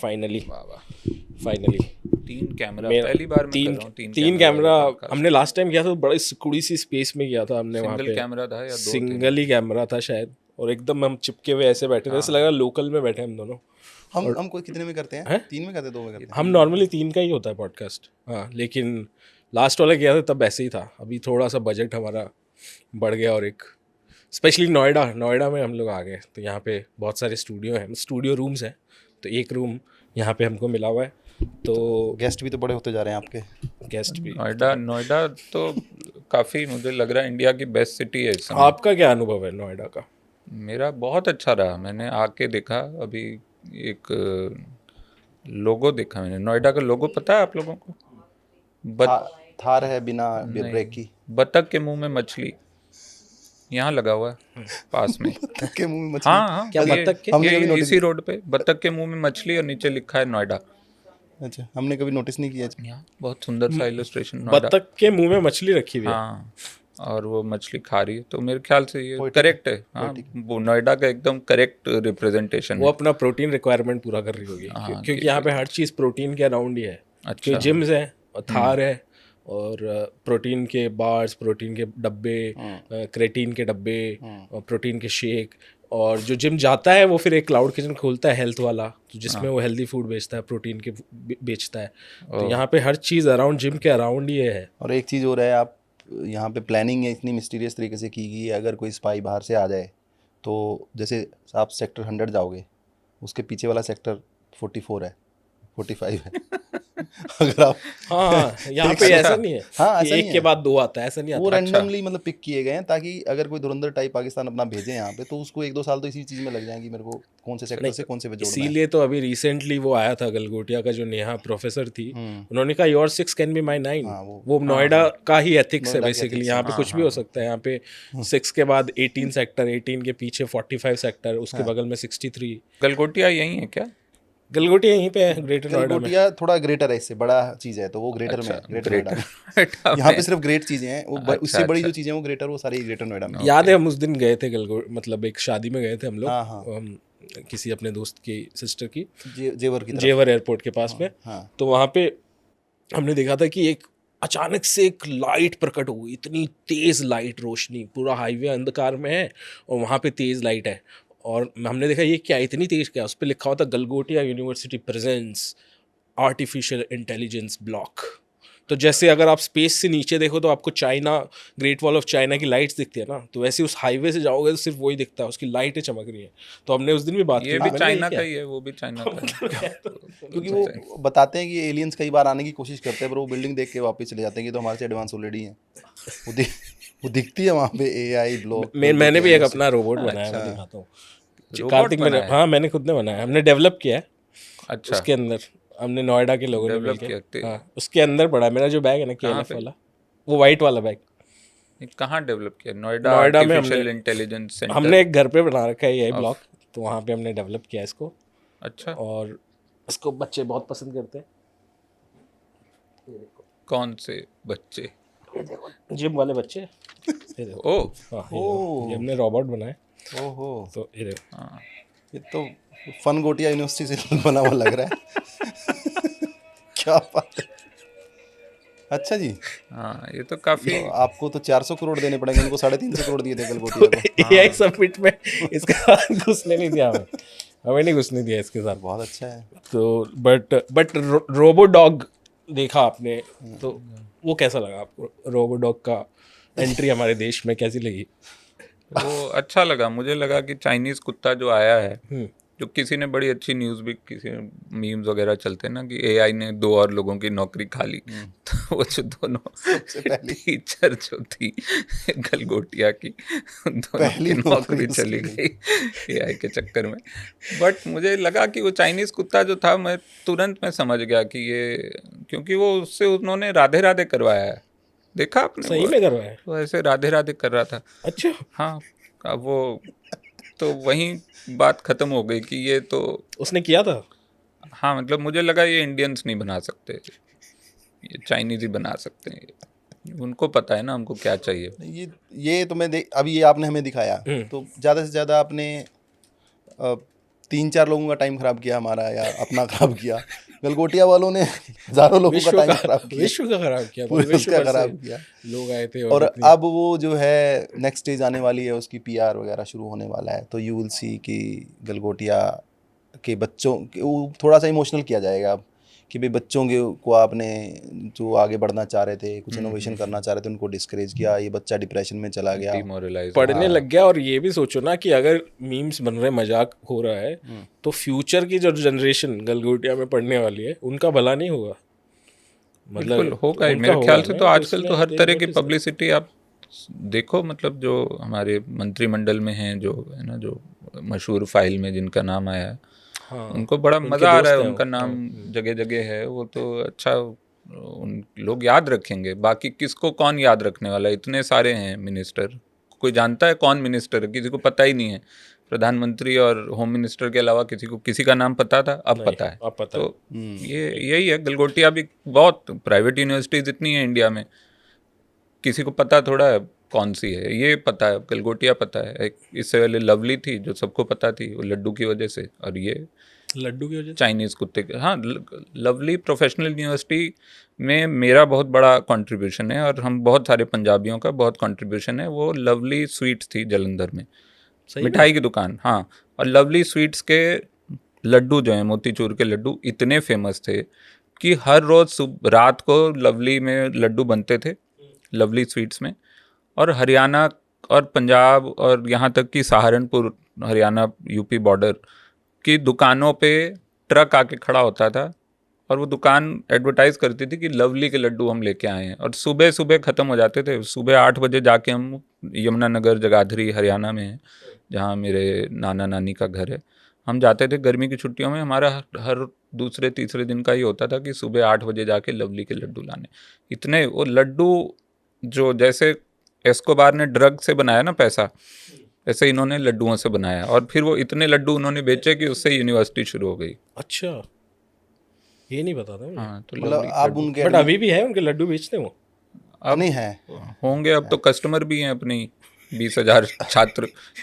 Finally वाह वाह, finally 3 camera पहली बार मैं कर रहा हूँ। तीन कैमरा हमने लास्ट टाइम किया था, बड़ी सिकुड़ी सी स्पेस में किया था हमने वहाँ सिंगल पे। कैमरा था या 2 थे? सिंगल ही कैमरा था शायद, और एकदम हम चिपके हुए ऐसे बैठे थे, ऐसा लगा लोकल में बैठे हम दोनों। हम कोई कितने में करते हैं? 3 में करते हैं, 2 में करते हैं? हम नॉर्मली 3 का ही होता है पॉडकास्ट, हाँ, लेकिन लास्ट वाला किया था तब ऐसे ही था। अभी थोड़ा सा बजट हमारा बढ़ गया, और एक स्पेशली नोएडा में हम लोग आ गए, तो यहाँ पे बहुत सारे स्टूडियो रूम्स हैं, तो एक रूम यहाँ पे हमको मिला हुआ है। तो गेस्ट भी तो बड़े होते जा रहे हैं आपके। गेस्ट भी। नोएडा तो काफ़ी मुझे लग रहा है इंडिया की बेस्ट सिटी है इस समय। आपका क्या अनुभव है नोएडा का? मेरा बहुत अच्छा रहा। मैंने आके देखा, अभी एक लोगो देखा मैंने, नोएडा का लोगो पता है आप लोगों को? थार है बिना ब्रेक की। बतख के मुंह में मछली यहाँ लगा हुआ है पास में। बतख के मुंह में मछली? हाँ, क्या बतख के? ये इसी रोड पे बतख के मुंह में मछली और नीचे लिखा है नोएडा। अच्छा, हमने कभी नोटिस नहीं किया। यहाँ बहुत सुंदर सा इलस्ट्रेशन, बतख के मुंह में मछली रखी हुई है। हाँ, और वो मछली खा रही है, तो मेरे ख्याल से ये करेक्ट है। हाँ, वो नोएडा का एकदम करेक्ट रिप्रेजेंटेशन वो अपना प्रोटीन रिक्वायरमेंट पूरा कर रही होगी, क्योंकि यहाँ पे हर चीज़ प्रोटीन के अराउंड ही है। अच्छा, जिम्स है, थार है, और प्रोटीन के बार्स, प्रोटीन के डब्बे, क्रेटीन के डब्बे, और प्रोटीन के शेक। और जो जिम जाता है वो फिर एक क्लाउड किचन खोलता है हेल्थ वाला, तो जिसमें वो हेल्दी फूड बेचता है, प्रोटीन के बेचता है। तो यहाँ पे हर चीज़ अराउंड जिम के अराउंड ही है। और एक चीज़ और है, आप यहाँ पे प्लानिंग है इतनी मिस्टीरियस तरीके से की गई है, अगर कोई स्पाई बाहर से आ जाए तो जैसे आप सेक्टर 100 जाओगे, उसके पीछे वाला सेक्टर 44 है, 45 है। अगर आप यहाँ पे ऐसा नहीं है। हाँ, ऐसा एक नहीं के है। बाद 2 आता है, ऐसा नहीं आता। वो रैंडमली मतलब पिक किए गए हैं, ताकि अगर कोई धुरंधर टाइप पाकिस्तान अपना भेजे यहाँ पे, तो उसको 1-2 साल तो इसी चीज़ में लग जाएंगे, मेरे को कौन से सेक्टर से कौन से पे जोड़ना है। इसीलिए तो अभी रिसेंटली वो आया था गलगोटिया का, जो नेहा प्रोफेसर थी, उन्होंने कहा योर 6 कैन बी माई 9। वो नोएडा का ही एथिक्स है बेसिकली। यहाँ पे कुछ भी हो सकता है। यहाँ पे 6 के बाद 18 सेक्टर, 18 के पीछे 45 सेक्टर, उसके बगल में 63। गलगोटिया यही है क्या? गलगोटिया यहीं पे है, ग्रेटर नोएडा में। गलगोटिया थोड़ा ग्रेटर है, इससे बड़ा चीज़ है, तो वो ग्रेटर में है, ग्रेटर नोएडा में। यहाँ पे सिर्फ ग्रेट चीज़ें हैं, वो उससे बड़ी जो चीज़ें हैं वो ग्रेटर, वो सारी ग्रेटर नोएडा में। याद है हम उस दिन गए थे मतलब एक शादी में गए थे हम लोग, किसी अपने दोस्त की सिस्टर की, जेवर एयरपोर्ट के पास में। तो वहाँ पे हमने देखा था कि एक अचानक से एक लाइट प्रकट हो गई, इतनी तेज़ लाइट, रोशनी, पूरा हाईवे अंधकार में है और वहाँ पे तेज़ लाइट है। और हमने देखा ये क्या, इतनी तेज़ क्या? उस पर लिखा होता Galgotia university presence artificial intelligence block. तो जैसे अगर आप स्पेस से नीचे देखो तो आपको China, great wall of China की लाइट्स दिखती है ना, तो वैसे उस हाईवे से जाओगे तो सिर्फ वही दिखता है, उसकी लाइटें चमक रही हैं। तो हमने उस दिन भी बात की, ये भी चाइना का ही है, वो भी चाइना का है। क्योंकि वो बताते हैं कि एलियंस कई बार आने की कोशिश करते हैं, पर वो बिल्डिंग देख के वापस चले जाते हैं कि तो हमारे से एडवांस ऑलरेडी हैं। वो दिखती है वहाँ पे AI ब्लॉक। मैंने भी एक अपना रोबोट बनाया, मैं दिखाता हूँ। कार्तिक मैंने, हाँ मैंने खुद ने बनाया, हमने डेवलप किया है। अच्छा, उसके अंदर हमने नोएडा के लोगों ने डेवलप मिलकर, हाँ उसके अंदर पड़ा मेरा जो बैग है ना, KLF वाला, वो वाइट वाला बैग। कहाँ डेवलप किया? नोएडा में आर्टिफिशियल इंटेलिजेंस सेंटर। हमने एक घर पे बना रखा है ये ब्लॉक, तो वहाँ पे हमने डेवलप किया इसको। अच्छा, और इसको बच्चे बहुत पसंद करते हैं। कौन से बच्चे? ये देखो, जिम वाले बच्चे। ये देखो, ये हमने रोबोट बनाए। ओहो, तो ये देखो, ये तो फन गोटिया यूनिवर्सिटी से बना हुआ लग रहा है। क्या बात है। अच्छा जी, हाँ ये तो काफी। तो आपको तो 400 करोड़ देने पड़ेंगे, उनको 350 करोड़ दिए थे गलगोटिया को। AI समिट में इसके साथ घुसने नहीं दिया हमें नहीं घुसने दिया इसके साथ। बहुत अच्छा है। तो बट रोबोडॉग देखा आपने, तो वो कैसा लगा आपको? रोबोडॉग का एंट्री हमारे देश में कैसी लगी? वो अच्छा लगा, मुझे लगा कि चाइनीज़ कुत्ता जो आया है, जो किसी ने बड़ी अच्छी न्यूज़ भी, किसी मीम्स वगैरह चलते हैं ना कि AI ने 2 और लोगों की नौकरी खा ली। तो वो जो दोनों टीचर जो थी गलगोटिया की, दोनों की नौकरी चली गई AI के चक्कर में। बट मुझे लगा कि वो चाइनीज़ कुत्ता जो था, मैं तुरंत में समझ गया कि ये, क्योंकि वो उससे उन्होंने राधे राधे करवाया है। देखा आपने? सही में करवाया? वो ऐसे राधे राधे कर रहा था। अच्छा, हाँ, अब वो तो वहीं बात खत्म हो गई कि ये तो उसने किया था। हाँ, मतलब मुझे लगा ये इंडियंस नहीं बना सकते, ये चाइनीज ही बना सकते हैं, उनको पता है ना हमको क्या चाहिए। ये तो मैं अभी ये आपने हमें दिखाया, तो ज़्यादा से ज़्यादा आपने 3-4 लोगों का टाइम खराब किया हमारा, या अपना खराब किया। गलगोटिया वालों ने हज़ारों लोगों का टाइम खराब किया, विश्व का खराब किया, पूरे विश्व का खराब किया। लोग आए थे और अब वो जो है नेक्स्ट स्टेज आने वाली है, उसकी PR वगैरह शुरू होने वाला है, तो यू विल सी कि गलगोटिया के बच्चों को थोड़ा सा इमोशनल किया जाएगा अब, कि भाई बच्चों के को आपने जो आगे बढ़ना चाह रहे थे, कुछ इनोवेशन करना चाह रहे थे, उनको डिस्करेज किया, ये बच्चा डिप्रेशन में चला गया, पढ़ने लग गया। और ये भी सोचो ना कि अगर मीम्स बन रहे, मजाक हो रहा है, तो फ्यूचर की जो जनरेशन गलगोटिया में पढ़ने वाली है उनका भला नहीं होगा। मतलब होगा मेरे ख्याल से। तो आजकल तो हर तरह की पब्लिसिटी आप देखो, मतलब जो हमारे मंत्रिमंडल में हैं, जो है ना, जो मशहूर फाइल में जिनका नाम आया है, हाँ, उनको बड़ा मज़ा आ रहा है, उनका नाम जगह जगह है, वो तो अच्छा, उन लोग याद रखेंगे। बाकी किसको कौन याद रखने वाला है? इतने सारे हैं मिनिस्टर, कोई जानता है कौन मिनिस्टर है? किसी को पता ही नहीं है। प्रधानमंत्री और होम मिनिस्टर के अलावा किसी को किसी का नाम पता था? अब पता है। अब पता तो ये यही है। गलगोटिया भी बहुत प्राइवेट यूनिवर्सिटीज़ इतनी है इंडिया में, किसी को पता थोड़ा है कौन सी है। ये पता है, गलगोटिया पता है। एक इससे पहले लवली थी जो सबको पता थी, वो लड्डू की वजह से, और ये लड्डू की वजह, चाइनीज़ कुत्ते के। हाँ, लवली प्रोफेशनल यूनिवर्सिटी में मेरा बहुत बड़ा कंट्रीब्यूशन है, और हम बहुत सारे पंजाबियों का बहुत कंट्रीब्यूशन है। वो लवली स्वीट्स थी जालंधर में, मिठाई की दुकान। हाँ, और लवली स्वीट्स के लड्डू जो हैं, मोतीचूर के लड्डू, इतने फेमस थे कि हर रोज़ रात को लवली में लड्डू बनते थे, लवली स्वीट्स में। और हरियाणा और पंजाब और यहाँ तक कि सहारनपुर, हरियाणा यूपी बॉर्डर की दुकानों पे ट्रक आके खड़ा होता था, और वो दुकान एडवर्टाइज करती थी कि लवली के लड्डू हम लेके आए हैं। और सुबह सुबह ख़त्म हो जाते थे। सुबह 8 बजे जाके हम, यमुनानगर जगाधरी हरियाणा में है जहाँ मेरे नाना नानी का घर है, हम जाते थे गर्मी की छुट्टियों में। हमारा हर दूसरे तीसरे दिन का ये होता था कि सुबह 8 बजे जाके लवली के लड्डू लाने। इतने वो लड्डू, जो जैसे एस्कोबार ने ड्रग से बनाया ना पैसा, ऐसे इन्होंने लड्डुओं से बनाया। और फिर वो इतने लड्डू उन्होंने बेचे कि उससे यूनिवर्सिटी शुरू हो गई। अच्छा, ये नहीं पता था। हाँ, तो मतलब आप उनके, बट अभी भी है उनके लड्डू बेचते हो? अब नहीं है, होंगे। अब तो कस्टमर भी हैं अपनी 20,000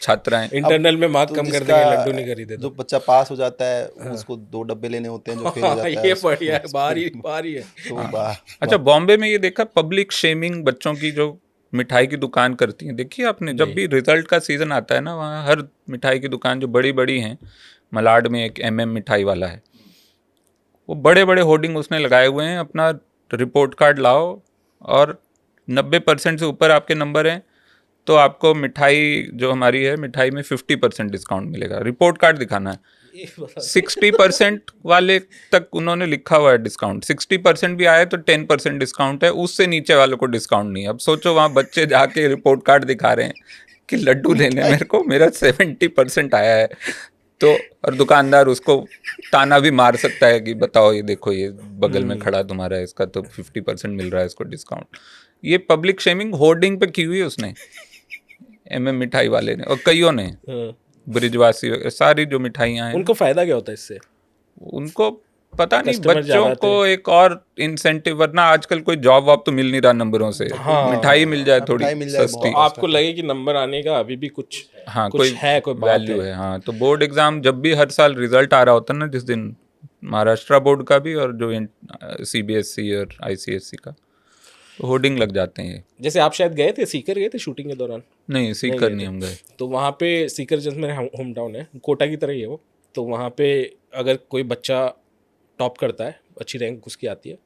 छात्राएं इंटरनल में मार्क कम कर देंगे, लड्डू नहीं खरीदे। जो बच्चा पास हो जाता है, उसको 2 डब्बे लेने होते हैं, जो फेल हो जाता है ये बढ़िया है, बारी है। तो अच्छा, बॉम्बे में ये देखा, पब्लिक शेमिंग बच्चों की जो मिठाई की दुकान करती हैं, देखिए आपने? जब भी रिजल्ट का सीजन आता है ना, वहाँ हर मिठाई की दुकान जो बड़ी बड़ी हैं, मलाड में एक मिठाई वाला है, वो बड़े बड़े होर्डिंग उसने लगाए हुए हैं, अपना रिपोर्ट कार्ड लाओ और 90% से ऊपर आपके नंबर हैं तो आपको मिठाई जो हमारी है, मिठाई में 50% डिस्काउंट मिलेगा। रिपोर्ट कार्ड दिखाना है। 60% वाले तक उन्होंने लिखा हुआ है डिस्काउंट। 60% भी आए तो 10% डिस्काउंट है, उससे नीचे वालों को डिस्काउंट नहीं है। अब सोचो, वहाँ बच्चे जाके रिपोर्ट कार्ड दिखा रहे हैं कि लड्डू लेने मेरे को, मेरा 70% आया है। तो और दुकानदार उसको ताना भी मार सकता है कि बताओ, ये देखो, ये बगल में खड़ा तुम्हारा है, इसका तो 50% मिल रहा है इसको डिस्काउंट। ये पब्लिक शेमिंग होर्डिंग पे की हुई है उसने, मिठाई वाले ने और कईयों ने, ब्रिजवासी सारी जो मिठाइयाँ हैं। उनको फायदा क्या होता है इससे? उनको पता नहीं, बच्चों को एक और इंसेंटिव, वरना आजकल कोई जॉब वॉब तो मिल नहीं रहा नंबरों से। हाँ, मिठाई मिल जाए थोड़ी सस्ती, आपको लगे कि नंबर आने का अभी भी कुछ, हाँ, कोई वैल्यू है। हाँ, तो बोर्ड एग्जाम जब भी हर साल रिजल्ट आ रहा होता है ना, जिस दिन महाराष्ट्र बोर्ड का भी और जो CBSE और ICSE का, तो होर्डिंग लग जाते हैं। जैसे आप शायद गए थे, सीकर गए थे शूटिंग के दौरान? नहीं, सीकर नहीं हम गए। तो वहाँ पे सीकर जैसे मेरा होम टाउन है, कोटा की तरह ही है वो। तो वहाँ पे अगर कोई बच्चा टॉप करता है, अच्छी रैंक उसकी आती है,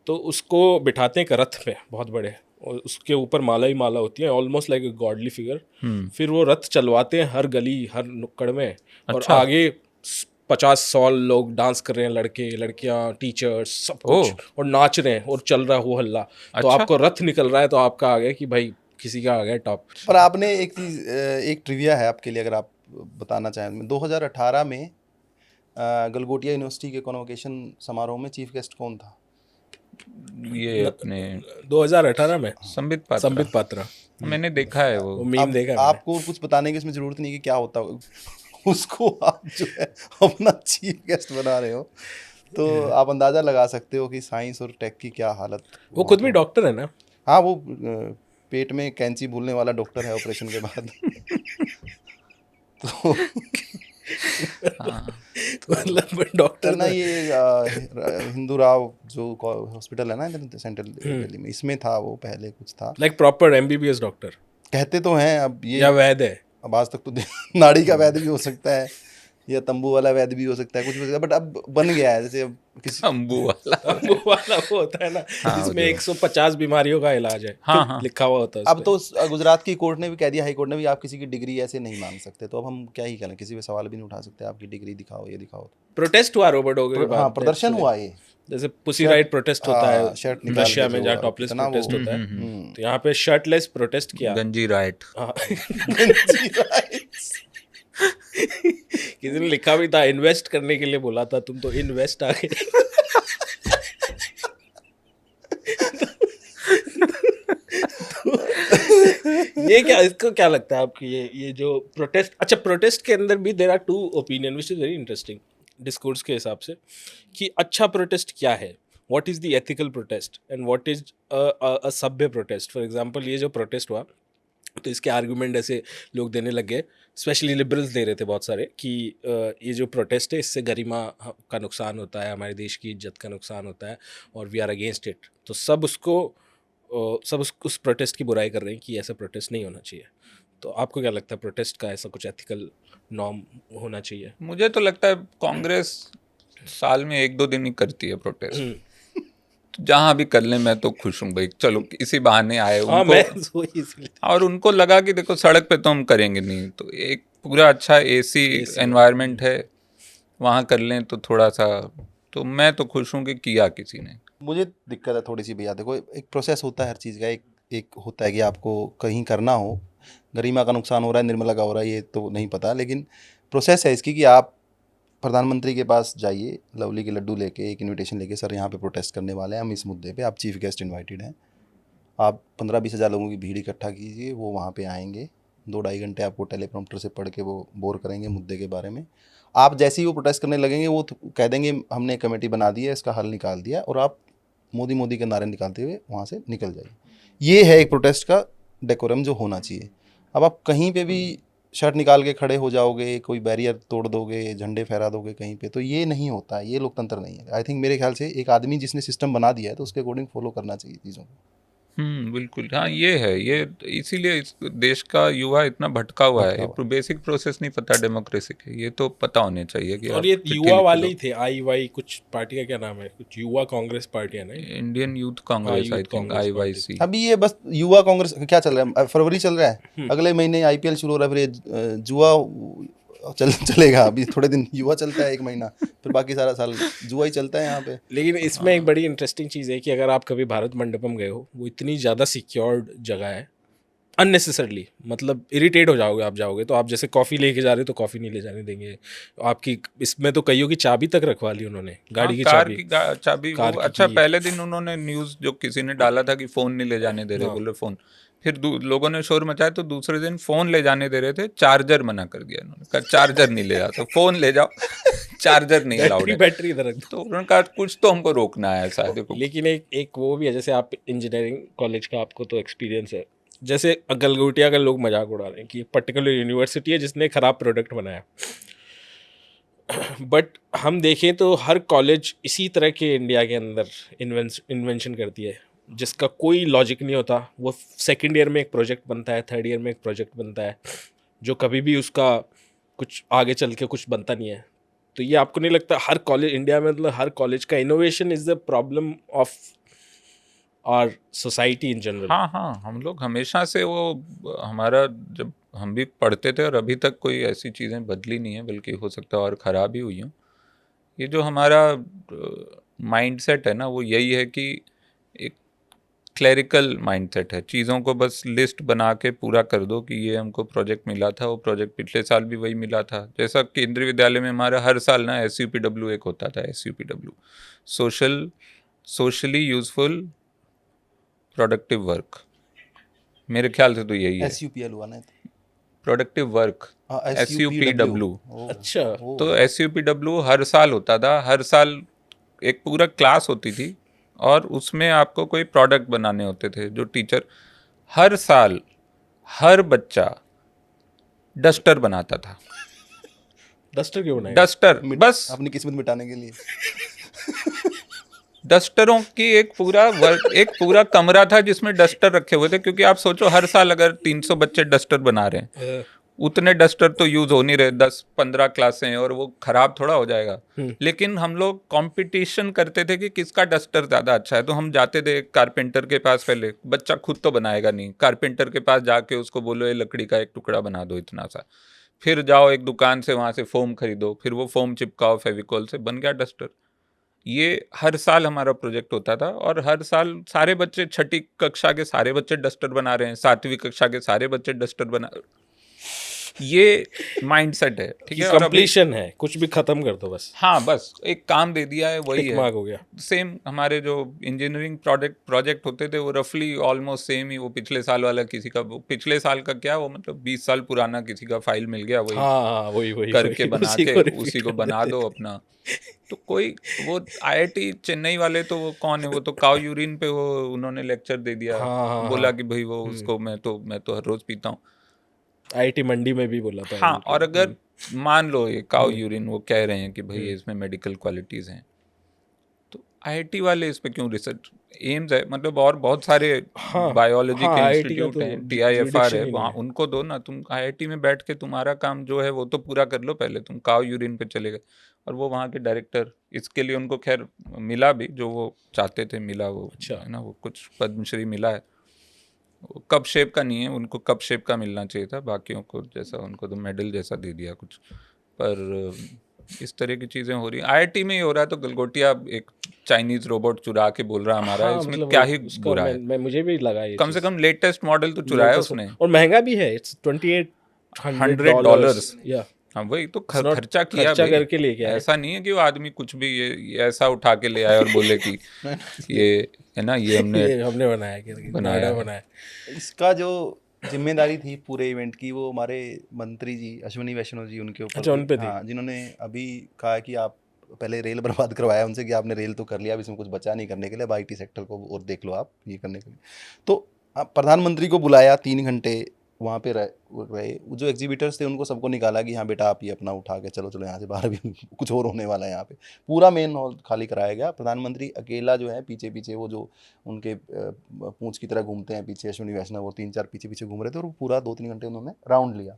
तो उसको बिठाते हैं एक रथ पे बहुत बड़े, और उसके ऊपर माला ही माला होती है, almost like a godly figure. फिर वो रथ चलवाते हैं हर गली हर नुक्कड़ में। और आगे 50-100 लोग डांस कर रहे हैं, लड़के लड़कियां, टीचर्स, सब कुछ, और नाच रहे हैं और चल रहा है वो हल्ला। तो आपको रथ निकल रहा है तो आपका आ गया कि भाई किसी का आ गया टॉप। पर आपने एक चीज़, एक ट्रिविया है आपके लिए, अगर आप बताना चाहें। 2018 में गलगोटिया यूनिवर्सिटी के कॉन्वोकेशन समारोह में चीफ गेस्ट कौन था? ये अपने 2018 में संबित पात्रा। मैंने देखा है वो मीम देखा है। आपको कुछ बताने की इसमें जरूरत नहीं कि क्या होता है, उसको आप जो है अपना चीफ गेस्ट बना रहे हो, तो आप अंदाज़ा लगा सकते हो कि साइंस और टेक की क्या हालत। वो खुद भी डॉक्टर है ना? हाँ, वो पेट में कैंची भूलने वाला डॉक्टर है ऑपरेशन के बाद। तो मतलब डॉक्टर ना ये हिंदू राव जो हॉस्पिटल है ना सेंट्रल दिल्ली में, इसमें था वो पहले कुछ था, लाइक प्रॉपर एमबीबीएस डॉक्टर कहते तो हैं। अब ये या वैद्य है, अब आज तक तो नाड़ी का वैद्य भी हो सकता है या तंबू वाला वैद्य भी हो सकता है, कुछ भी हो सकता है, बट अब बन गया है जैसे अब किसी तंबू वाला वो होता है ना जिसमें 150 बीमारियों का इलाज है, हाँ। लिखा हुआ होता है अब तो गुजरात की कोर्ट ने भी कह दिया, हाई कोर्ट ने भी, आप किसी की डिग्री ऐसे नहीं मांग सकते, तो अब हम क्या ही करें, किसी पे सवाल भी नहीं उठा सकते, आपकी डिग्री दिखाओ, ये दिखाओ। प्रोटेस्ट हुआ रोबोट हो गए, हाँ प्रदर्शन हुआ ये, जैसे पुसी राइट प्रोटेस्ट होता है शर्ट निकाल रशिया के में जो जहाँ हुआ, टॉपलेस कितना प्रोटेस्ट वो- होता है, तो यहाँ पे शर्टलेस प्रोटेस्ट किया। गंजी राइट। हाँ। गंजी rights। किसी ने लिखा भी था इन्वेस्ट करने के लिए बोला था, तुम तो इन्वेस्ट आ गए। ये क्या, इसको क्या लगता है आपकी, ये जो प्रोटेस्ट, अच्छा प्रोटेस्ट के अंदर भी there are two opinion which is very interesting discourse के हिसाब से, कि अच्छा प्रोटेस्ट क्या है, what is the ethical protest and what is a सभ्य प्रोटेस्ट। फॉर एग्जांपल ये जो प्रोटेस्ट हुआ, तो इसके आर्गुमेंट ऐसे लोग देने लग गए, स्पेशली लिबरल्स दे रहे थे बहुत सारे, कि ये जो प्रोटेस्ट है इससे गरिमा का नुकसान होता है, हमारे देश की इज्जत का नुकसान होता है और वी आर अगेंस्ट इट। तो सब उस प्रोटेस्ट की बुराई कर रहे हैं कि ऐसा प्रोटेस्ट नहीं होना चाहिए। तो आपको क्या लगता है, प्रोटेस्ट का ऐसा कुछ एथिकल नॉर्म होना चाहिए? मुझे तो लगता है कांग्रेस साल में 1-2 दिन ही करती है प्रोटेस्ट, जहाँ भी कर ले मैं तो खुश हूँ भाई, चलो इसी बहाने आए उनको। और उनको लगा कि देखो सड़क पे तो हम करेंगे नहीं, तो एक पूरा अच्छा एसी एनवायरनमेंट है वहाँ कर लें तो थोड़ा सा, तो मैं तो खुश हूँ कि किया किसी ने। मुझे दिक्कत है थोड़ी सी भैया, देखो एक प्रोसेस होता है हर चीज़ का, एक होता है कि आपको कहीं करना हो, गरिमा का नुकसान हो रहा है, निर्मला का हो रहा है, ये तो नहीं पता, लेकिन प्रोसेस है इसकी कि आप प्रधानमंत्री के पास जाइए, लवली के लड्डू लेके, एक इनविटेशन लेके, सर यहाँ पे प्रोटेस्ट करने वाले हैं हम इस मुद्दे पे, आप चीफ गेस्ट इनवाइटेड हैं, आप 15-20 हज़ार लोगों की भीड़ इकट्ठा कीजिए, वो वहाँ पे आएंगे, 2-2.5 घंटे आपको टेलीप्रॉम्प्टर से पढ़ के वो बोर करेंगे मुद्दे के बारे में। आप जैसे ही वो प्रोटेस्ट करने लगेंगे, वो कह देंगे हमने कमेटी बना दी है, इसका हल निकाल दिया, और आप मोदी के नारे निकालते हुए वहाँ से निकल जाइए। ये है एक प्रोटेस्ट का डेकोरम जो होना चाहिए। अब आप कहीं पे भी शर्ट निकाल के खड़े हो जाओगे, कोई बैरियर तोड़ दोगे, झंडे फहरा दोगे कहीं पे, तो ये नहीं होता है, ये लोकतंत्र नहीं है। आई थिंक मेरे ख्याल से एक आदमी जिसने सिस्टम बना दिया है तो उसके अकॉर्डिंग फॉलो करना चाहिए चीज़ों को। बिल्कुल। हाँ ये है, ये इसीलिए इस देश का युवा इतना भटका हुआ है, बेसिक प्रोसेस नहीं पता डेमोक्रेसी के, ये तो पता होने चाहिए कि। और ये युवा वाले ही थे, IY कुछ पार्टी का क्या नाम है, कुछ युवा कांग्रेस पार्टी है ना, Indian youth Congress, I think IYC। अभी ये बस युवा कांग्रेस क्या चल रहा है, फरवरी चल रहा है, अगले महीने IPL शुरू हो रहा है, फिर ये जुआ चलेगा। अभी थोड़े दिन युवा चलता है, 1 महीना, फिर बाकी सारा साल जुआ ही चलता है यहाँ पे। लेकिन इसमें एक बड़ी इंटरेस्टिंग चीज़ है कि अगर आप कभी भारत मंडपम गए हो, वो इतनी ज़्यादा सिक्योर्ड जगह है, अननेसेसरली, मतलब इरिटेट हो जाओगे आप जाओगे तो। आप जैसे कॉफ़ी लेके जा रहे हो तो कॉफ़ी नहीं ले जाने देंगे आपकी, इसमें तो कईयों की चाबी तक रखवा ली उन्होंने, गाड़ी की चाबी। अच्छा पहले दिन उन्होंने न्यूज़ जो किसी ने डाला था कि फ़ोन नहीं ले जाने दे रहे, बोले फ़ोन, फिर लोगों ने शोर मचाया, तो दूसरे दिन फ़ोन ले जाने दे रहे थे, चार्जर मना कर दिया उन्होंने, कहा चार्जर नहीं ले जाओ, फ़ोन ले जाओ, चार्जर नहीं अलाउड है, बैटरी इधर रख दो। तो उन्होंने कहा कुछ तो हमको रोकना है ऐसा। देखो लेकिन एक वो भी है, जैसे आप इंजीनियरिंग कॉलेज का आपको तो एक्सपीरियंस है, जैसे गलगोटिया का लोग मजाक उड़ा रहे हैं कि पर्टिकुलर यूनिवर्सिटी है जिसने ख़राब प्रोडक्ट बनाया, बट हम देखें तो हर कॉलेज इसी तरह के इंडिया के अंदर इन्वेंशन करती है जिसका कोई लॉजिक नहीं होता। वो सेकेंड ईयर में एक प्रोजेक्ट बनता है, थर्ड ईयर में एक प्रोजेक्ट बनता है, जो कभी भी उसका कुछ आगे चल के कुछ बनता नहीं है। तो ये आपको नहीं लगता हर कॉलेज इंडिया में, मतलब हर कॉलेज का innovation is the problem of our society in general? हाँ, हम लोग हमेशा से, वो हमारा जब हम भी पढ़ते थे और अभी तक कोई ऐसी चीज़ें बदली नहीं है, बल्कि हो सकता है और ख़राब ही हुई हूँ। ये जो हमारा माइंडसेट है ना, वो यही है कि एक क्लरिकल माइंडसेट है, चीज़ों को बस लिस्ट बना के पूरा कर दो कि ये हमको प्रोजेक्ट मिला था, वो प्रोजेक्ट पिछले साल भी वही मिला था। जैसा केंद्रीय विद्यालय में हमारा हर साल ना SUPW एक होता था, SUPW, socially useful productive work, मेरे ख्याल से तो यही है। SUPL हुआ ना, प्रोडक्टिव वर्क, SUPW। अच्छा, तो SUPW हर साल होता था, हर साल एक पूरा क्लास होती थी और उसमें आपको कोई प्रोडक्ट बनाने होते थे, जो टीचर हर साल हर बच्चा डस्टर बनाता था। डस्टर क्यों बनाया? डस्टर बस अपनी किस्मत मिटाने के लिए। डस्टरों की एक पूरा कमरा था जिसमें डस्टर रखे हुए थे, क्योंकि आप सोचो हर साल अगर 300 बच्चे डस्टर बना रहे हैं, उतने डस्टर तो यूज हो नहीं रहे, 10-15 क्लासें, और वो खराब थोड़ा हो जाएगा। लेकिन हम लोग कंपटीशन करते थे कि किसका डस्टर ज्यादा अच्छा है, तो हम जाते थे कारपेंटर के पास। पहले बच्चा खुद तो बनाएगा नहीं, कारपेंटर के पास जाके उसको बोलो ये लकड़ी का एक टुकड़ा बना दो इतना सा, फिर जाओ एक दुकान से वहां से फोम खरीदो, फिर वो फोम चिपकाओ फेविकॉल से, बन गया डस्टर। ये हर साल हमारा प्रोजेक्ट होता था, और हर साल सारे बच्चे, 6ठी कक्षा के सारे बच्चे डस्टर बना रहे हैं, 7वीं कक्षा के सारे बच्चे डस्टर बना, ये माइंडसेट है, ठीक है। कंप्लीशन है, कुछ भी खत्म कर दो बस। हाँ, बस एक काम दे दिया है, वही है, हो गया। सेम हमारे जो इंजीनियरिंग प्रोजेक्ट होते थे वो रफली ऑलमोस्ट सेम ही। वो पिछले साल वाला किसी का, पिछले साल का क्या, वो मतलब 20 साल पुराना किसी का फाइल मिल गया, वही करके बना के उसी को बना दो अपना। तो कोई वो IIT चेन्नई वाले, तो वो कौन है, वो तो काउ यूरिन पे वो उन्होंने लेक्चर दे दिया, बोला कि भाई वो उसको मैं तो हर रोज पीता हूँ। IIT मंडी में भी बोला था। हाँ, और अगर मान लो ये काउ यूरिन वो कह रहे हैं कि भाई इसमें मेडिकल क्वालिटीज हैं, तो IIT वाले इस पे क्यों रिसर्च, एम्स है मतलब, और बहुत सारे बायोलॉजी के इंस्टीट्यूट हैं, TIFR है, वहाँ उनको दो ना। तुम IIT में बैठ के तुम्हारा काम जो है वो तो पूरा कर लो पहले, तुम काउ यूरिन पे चले गए। और वो वहाँ के डायरेक्टर, इसके लिए उनको खैर मिला भी जो वो चाहते थे, मिला वो, है ना, वो कुछ पद्मश्री मिला है। कप शेप का नहीं है, उनको कप शेप का मिलना चाहिए था, बाकियों को जैसा उनको तो मेडल जैसा दे दिया कुछ। पर इस तरह की चीजें हो रही हैं IIT में ही हो रहा है। तो गलगोटिया एक चाइनीज रोबोट चुरा के बोल रहा हमारा, इसमें मतलब क्या ही बुरा है। मुझे भी लगा ये कम से कम लेटेस्ट मॉडल तो चुराया उसने, और महंगा भी है, इट्स $2800। हाँ, वही तो खर्चा किया, खर्चा करके लेके आया। ऐसा नहीं है कि वो आदमी कुछ भी ये ऐसा उठा के ले आए और बोले कि ये है ना, ये हमने बनाया। इसका जो जिम्मेदारी थी पूरे इवेंट की, वो हमारे मंत्री जी अश्विनी वैष्णव जी, उनके ऊपर। अच्छा, उन पे थी। हाँ, जिन्होंने अभी कहा कि आप पहले रेल बर्बाद करवाया उनसे कि आपने रेल तो कर लिया, अब इसमें कुछ बचा नहीं करने के लिए, अब IT सेक्टर को और देख लो आप ये करने के लिए। तो प्रधानमंत्री को बुलाया, 3 घंटे वहाँ पे रहे। जो एग्जीबिटर्स थे उनको सबको निकाला कि हाँ बेटा आप ये अपना उठा के चलो यहाँ से बाहर, भी कुछ और होने वाला है यहाँ पे। पूरा मेन हॉल खाली कराया गया। प्रधानमंत्री अकेला जो है पीछे वो जो उनके पूंछ की तरह घूमते हैं पीछे, अश्विनी वैष्णव, वो 3-4 पीछे घूम रहे थे, और वो पूरा 2-3 घंटे उन्होंने राउंड लिया।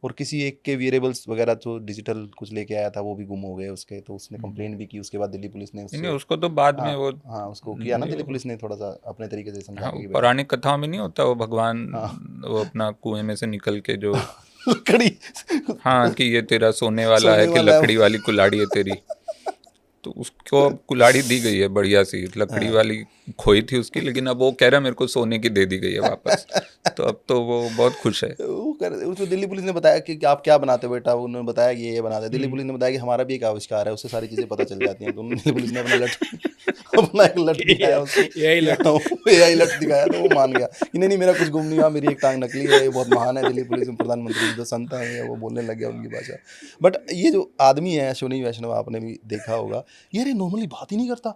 और किसी एक के वेरिएबल्स वगैरह जो डिजिटल कुछ लेके आया था वो भी गुम हो गए उसके, तो उसने कंप्लेंट भी की। उसके बाद दिल्ली पुलिस ने उसको तो बाद में वो उसको किया ना, दिल्ली पुलिस ने थोड़ा सा अपने तरीके से समझा के। पौराणिक कथाओं में नहीं होता वो भगवान वो अपना कुएं में से निकल के जो लकड़ी, हाँ, कि ये तेरा सोने वाला है कि लकड़ी वाली कुल्हाड़ी है तेरी, तो उसको अब कुल्हाड़ी दी गई है बढ़िया सी। लकड़ी वाली खोई थी उसकी, लेकिन अब वो कह रहा है मेरे को सोने की दे दी गई है वापस। तो अब तो वो बहुत खुश है। उसको दिल्ली पुलिस ने बताया कि आप क्या बनाते हो बेटा, उन्होंने बताया कि ये बनाते हैं। दिल्ली पुलिस ने बताया कि हमारा भी एक आविष्कार है, उससे सारी चीज़ें पता चल जाती हैं। तो दिल्ली पुलिस ने अपना एक लट दिखाया उसको, AI लट दिखाया, तो वो मान गया कि नहीं मेरा कुछ गुम नहीं हुआ, मेरी एक टांग नकली है, ये बहुत महान है। दिल्ली पुलिस में प्रधानमंत्री जो संत हैं वो बोलने लग गया उनकी भाषा। बट ये जो आदमी है अश्विनी वैष्णव, आपने भी देखा होगा, ये नॉर्मली बात ही नहीं करता।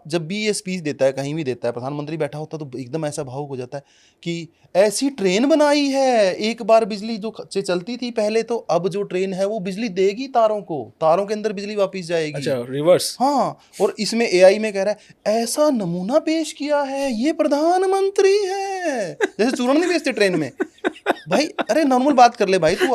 जब भी ये स्पीच देता है, कहीं भी देता है, प्रधानमंत्री बैठा होता है तो एकदम ऐसा भावुक हो जाता है कि ऐसी ट्रेन बनाई है, एक बार बिजली जो से चलती थी पहले, तो अब जो ट्रेन है वो बिजली देगी तारों को, तारों के अंदर बिजली वापस जाएगी। अच्छा, रिवर्स। हाँ, और इसमें AI में कह रहा है ऐसा नमूना पेश किया है, ये प्रधानमंत्री है, जैसे चूरण नहीं बेचते ट्रेन में। भाई अरे नॉर्मल बात कर ले भाई, तू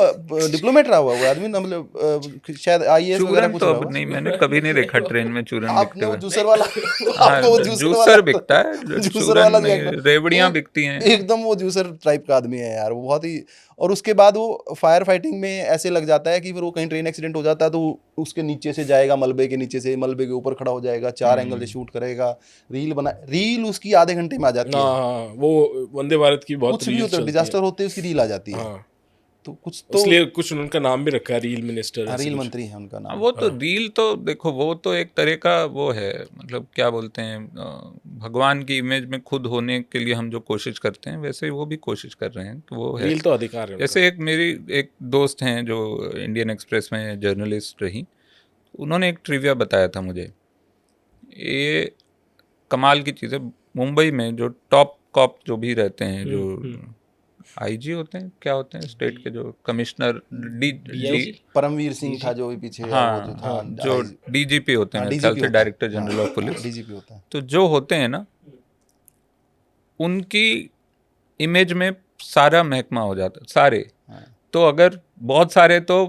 डिप्लोमेट रहा हुआ वो आदमी, मतलब शायद IAS वगैरह कुछ तो नहीं, मैंने कभी नहीं देखा ट्रेन में चूरन बिकते हुए। जूसर वाला जूसर बिकता है, जूसर वाला रेवड़ियां बिकती हैं एकदम, वो जूसर टाइप का आदमी है यार वो, बहुत ही। और उसके बाद वो फायर फाइटिंग में ऐसे लग जाता है कि फिर वो कहीं ट्रेन एक्सीडेंट हो जाता है तो उसके नीचे से जाएगा, मलबे के नीचे से, मलबे के ऊपर खड़ा हो जाएगा, 4 एंगल से शूट करेगा, रील उसकी आधे घंटे में आ जाती है। वो वंदे भारत की बहुत कुछ भी होता है, डिजास्टर होते है उसकी रील आ जाती है। तो कुछ तो इसलिए कुछ उनका नाम भी रखा है, रील मिनिस्टर, रील मंत्री है उनका नाम। वो तो रील तो देखो, वो तो एक तरह का वो है, मतलब क्या बोलते हैं, भगवान की इमेज में खुद होने के लिए हम जो कोशिश करते हैं, वैसे वो भी कोशिश कर रहे हैं कि वो है। रील तो अधिकार है। जैसे मेरी एक दोस्त हैं जो इंडियन एक्सप्रेस में जर्नलिस्ट रही, उन्होंने एक ट्रिविया बताया था मुझे, ये कमाल की चीज़ है। मुंबई में जो टॉप कॉप जो भी रहते हैं, जो आईजी होते हैं, क्या होते हैं स्टेट के जो कमिश्नर, परमवीर सिंह था जो भी पीछे, हाँ, वो जो था, जो डीजीपी होते हैं, मेरे ख्याल से director general of police, DGP होता है। तो जो होते हैं ना, उनकी इमेज में सारा महकमा हो जाता है, सारे। तो अगर बहुत सारे तो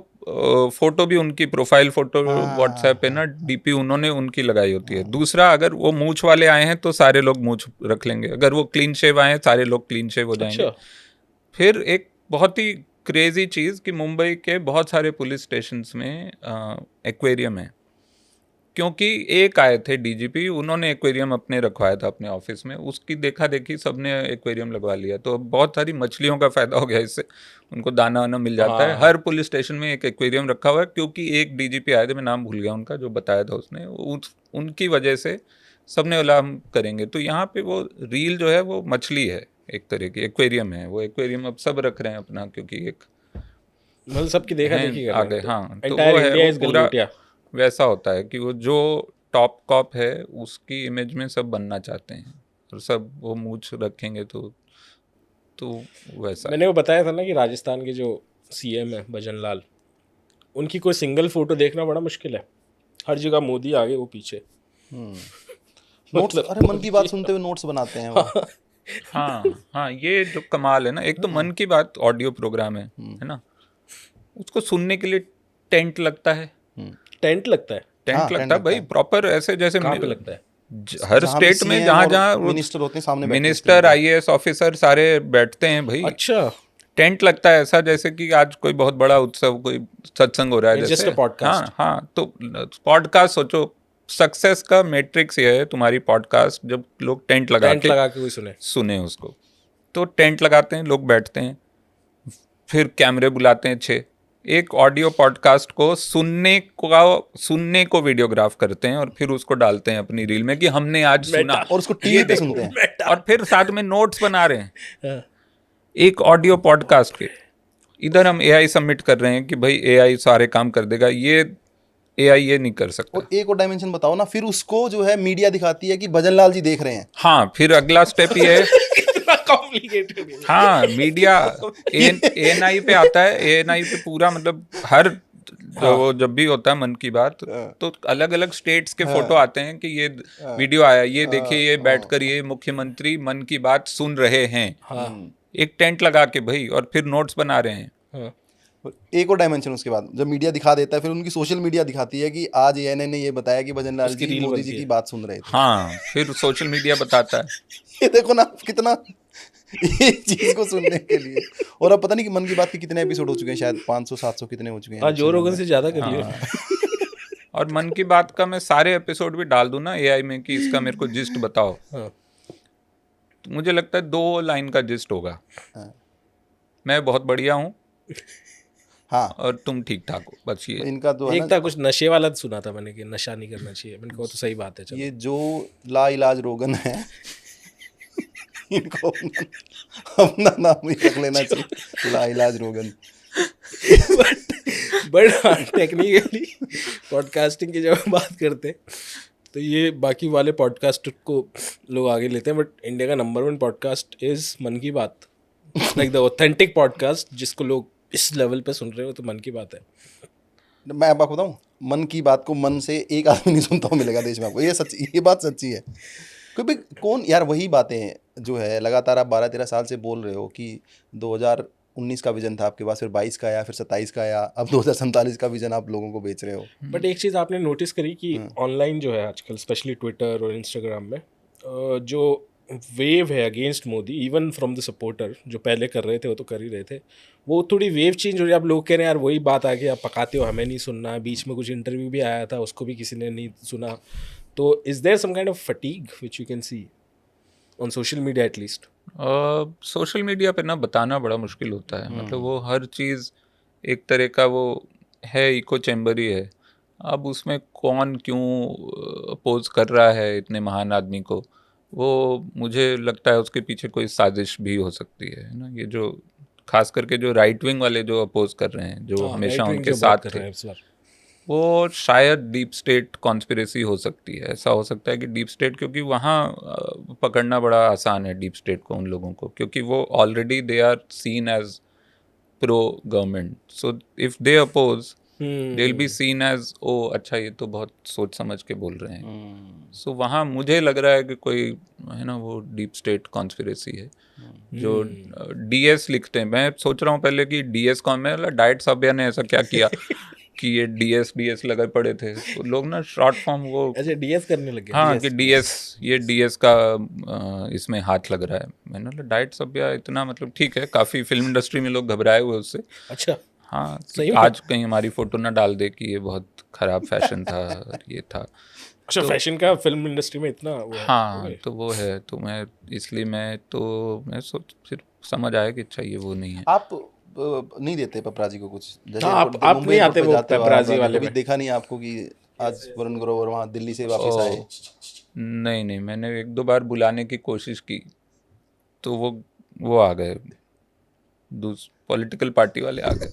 फोटो भी उनकी प्रोफाइल फोटो व्हाट्सएप पे ना डीपी उन्होंने उनकी लगाई होती है। दूसरा, अगर वो मूंछ वाले आए हैं तो सारे लोग मूंछ रख लेंगे, अगर वो क्लीन शेव आए हैं सारे लोग क्लीन शेव हो जाएंगे। फिर एक बहुत ही क्रेजी चीज़ कि मुंबई के बहुत सारे पुलिस स्टेशंस में एक्वेरियम है, क्योंकि एक आए थे डीजीपी, उन्होंने एक्वेरियम अपने रखवाया था अपने ऑफिस में, उसकी देखा देखी सबने एक्वेरियम लगवा लिया, तो बहुत सारी मछलियों का फायदा हो गया इससे, उनको दाना वाना मिल जाता है। हर पुलिस स्टेशन में एक एक्वेरियम रखा हुआ है, क्योंकि एक डीजीपी आए थे, मैं नाम भूल गया उनका, जो बताया था उसने, उनकी वजह से सबने बोला हम करेंगे। तो यहाँ पे वो रील जो है वो मछली है, एक तरह की एक्वेरियम है, वो एक्वेरियम अब सब रख रहे हैं अपना, क्योंकि एक मतलब सबकी देखा देखी आ गए। हाँ, तो वो है, वो पूरा वैसा होता है कि वो जो टॉप कॉप है उसकी इमेज में सब बनना चाहते हैं, और सब वो मूंछ रखेंगे तो वैसा। मैंने वो बताया था ना कि राजस्थान के जो सीएम है भजन लाल, उनकी कोई सिंगल फोटो देखना बड़ा मुश्किल है, हर जगह मोदी आगे वो पीछे। नोट्स, अरे मन की बात सुनते हुए नोट्स बनाते हैं वो। हाँ, ये जो कमाल है ना, एक तो मन की बात ऑडियो प्रोग्राम है ना, उसको सुनने के लिए टेंट लगता है, टेंट लगता है भाई, प्रॉपर ऐसे जैसे पे लगता है हर स्टेट में, जहाँ मिनिस्टर होते हैं सामने, मिनिस्टर आईएएस ऑफिसर सारे बैठते हैं भाई। अच्छा, टेंट लगता है ऐसा जैसे कि आज कोई बहुत बड़ा उत्सव, कोई सत्संग हो रहा है जैसे। पॉडकास्ट। हाँ, तो पॉडकास्ट सोचो, सक्सेस का मैट्रिक्स ये है तुम्हारी पॉडकास्ट, जब लोग टेंट लगा के कोई सुने उसको। तो टेंट लगाते हैं, लोग बैठते हैं, फिर कैमरे बुलाते हैं 6, एक ऑडियो पॉडकास्ट को सुनने को वीडियोग्राफ करते हैं, और फिर उसको डालते हैं अपनी रील में कि हमने आज सुना, और उसको टीवी पे सुनते हैं, और फिर साथ में नोट्स बना रहे हैं एक ऑडियो पॉडकास्ट के। इधर हम एआई सबमिट कर रहे हैं कि भाई एआई सारे काम कर देगा, ये एआई ये नहीं कर सकता। और एक और डायमेंशन बताओ ना, फिर उसको जो है मीडिया दिखाती है कि भजन लाल जी देख रहे हैं। हाँ, फिर अगला स्टेप ये है हाँ, मीडिया एएनआई पे आता है, एएनआई पे पूरा मतलब हर जो जब भी होता है मन की बात, तो अलग अलग स्टेट्स के फोटो आते हैं कि ये वीडियो आया, ये देखिए, ये बैठकर ये मुख्यमंत्री मन की बात सुन रहे हैं, एक टेंट लगा के भाई, और फिर नोट्स बना रहे हैं। एक और डायमेंशन उसके बाद जब मीडिया दिखा देता है, फिर उनकी सोशल मीडिया दिखाती है कि आज एएनएन ने ये बताया कि भजन लाल जी मोदी जी की बात सुन रहे थे। हाँ, फिर सोशल मीडिया बताता है ये देखो ना कितना एक चीज को सुनने के लिए। और अब पता नहीं कि मन की बात के कितने एपिसोड हो चुके हैं, शायद 500-700 कितने हो चुके हैं। जो रोगन से ज्यादा कर लिए। और मन की बात का मैं सारे एपिसोड भी डाल दूं ना एआई में कि इसका मेरे को जिस्ट बताओ, तो मुझे लगता है 2 लाइन का जिस्ट होगा। मैं बहुत बढ़िया हूँ, हाँ, और तुम ठीक ठाक हो, बस ये। इनका तो एक था कुछ नशे वाला सुना था मैंने कि नशा नहीं करना चाहिए, मैंने कहा तो सही बात है। ये जो ला इलाज रोगन है इनको अपना नाम ही रख लेना चाहिए, ला इलाज रोगन। बट टेक्निकली पॉडकास्टिंग की जब बात करते हैं तो ये बाकी वाले पॉडकास्ट को लोग आगे लेते हैं, बट इंडिया का नंबर 1 पॉडकास्ट इज मन की बात, लाइक द ऑथेंटिक पॉडकास्ट जिसको लोग इस लेवल पे सुन रहे हो, तो मन की बात है। मैं आपको बताऊं, मन की बात को मन से एक आदमी नहीं सुनता हुआ मिलेगा देश में आपको, ये बात सच्ची है। क्योंकि कौन यार, वही बातें जो है लगातार आप 12-13 साल से बोल रहे हो कि 2019 का विजन था आपके पास, फिर 22 का आया, फिर 27 का आया, अब 2047 का विजन आप लोगों को बेच रहे हो। बट एक चीज़ आपने नोटिस करी कि ऑनलाइन जो है आजकल, स्पेशली ट्विटर और इंस्टाग्राम में, जो वेव है against Modi, even from the supporter, जो पहले कर रहे थे वो तो कर ही रहे थे, वो थोड़ी वेव चेंज हो रही है। आप लोग कह रहे हैं यार वही बात आ गई, आप पकाते हो, हमें नहीं सुनना। बीच में कुछ इंटरव्यू भी आया था, उसको भी किसी ने नहीं सुना। तो is there some kind of fatigue which you can see on social media at least? Social media पे ना बताना बड़ा मुश्किल होता है, मतलब वो हर चीज़ एक तरह का वो है, इको चैम्बर ही है। अब उसमें कौन क्यों अपोज कर रहा है इतने महान आदमी को, वो मुझे लगता है उसके पीछे कोई साजिश भी हो सकती है ना। ये जो खास करके जो राइट विंग वाले जो अपोज कर रहे हैं, जो हमेशा उनके साथ थे, वो शायद डीप स्टेट कॉन्स्पिरेसी हो सकती है। ऐसा हो सकता है कि डीप स्टेट, क्योंकि वहाँ पकड़ना बड़ा आसान है डीप स्टेट को, उन लोगों को, क्योंकि वो already they are seen as pro government. So if they oppose they will be seen as oh अच्छा ये तो बहुत सोच समझ के बोल रहे हैं। सो वहाँ मुझे लग रहा है कि कोई है ना वो डीप स्टेट कॉन्स्पिरेसी है जो डीएस लिखते हैं। मैं सोच रहा हूँ पहले कि डीएस कौन, मैं डाइट साहब ने ऐसा क्या किया कि ये डीएस लगे पड़े थे, तो लोग ना शॉर्ट फॉर्म वो ऐसे डीएस करने लगे। हाँ कि डीएस, ये डीएस का इसमें हाथ लग रहा है। मैंने बोला डाइट सभ्या इतना, मतलब ठीक है, काफ़ी फिल्म इंडस्ट्री में लोग घबराए हुए उससे। अच्छा हाँ आज कहीं हमारी फोटो ना डाल दे कि ये बहुत खराब फैशन था और ये था। अच्छा तो, फैशन का फिल्म इंडस्ट्री में इतना वो हाँ तो वो है, तो मैं इसलिए मैं सोच फिर समझ आया कि अच्छा ये वो नहीं है। आप नहीं देते पपराजी को कुछ? जैसे आप नहीं आते वो पपराजी वाले में? देखा नहीं आपको कि आज वरुण ग्रोवर वहाँ दिल्ली से वापस आए? नहीं, मैंने 1-2 बार बुलाने की कोशिश की तो वो आ गए, पॉलिटिकल पार्टी वाले आ गए।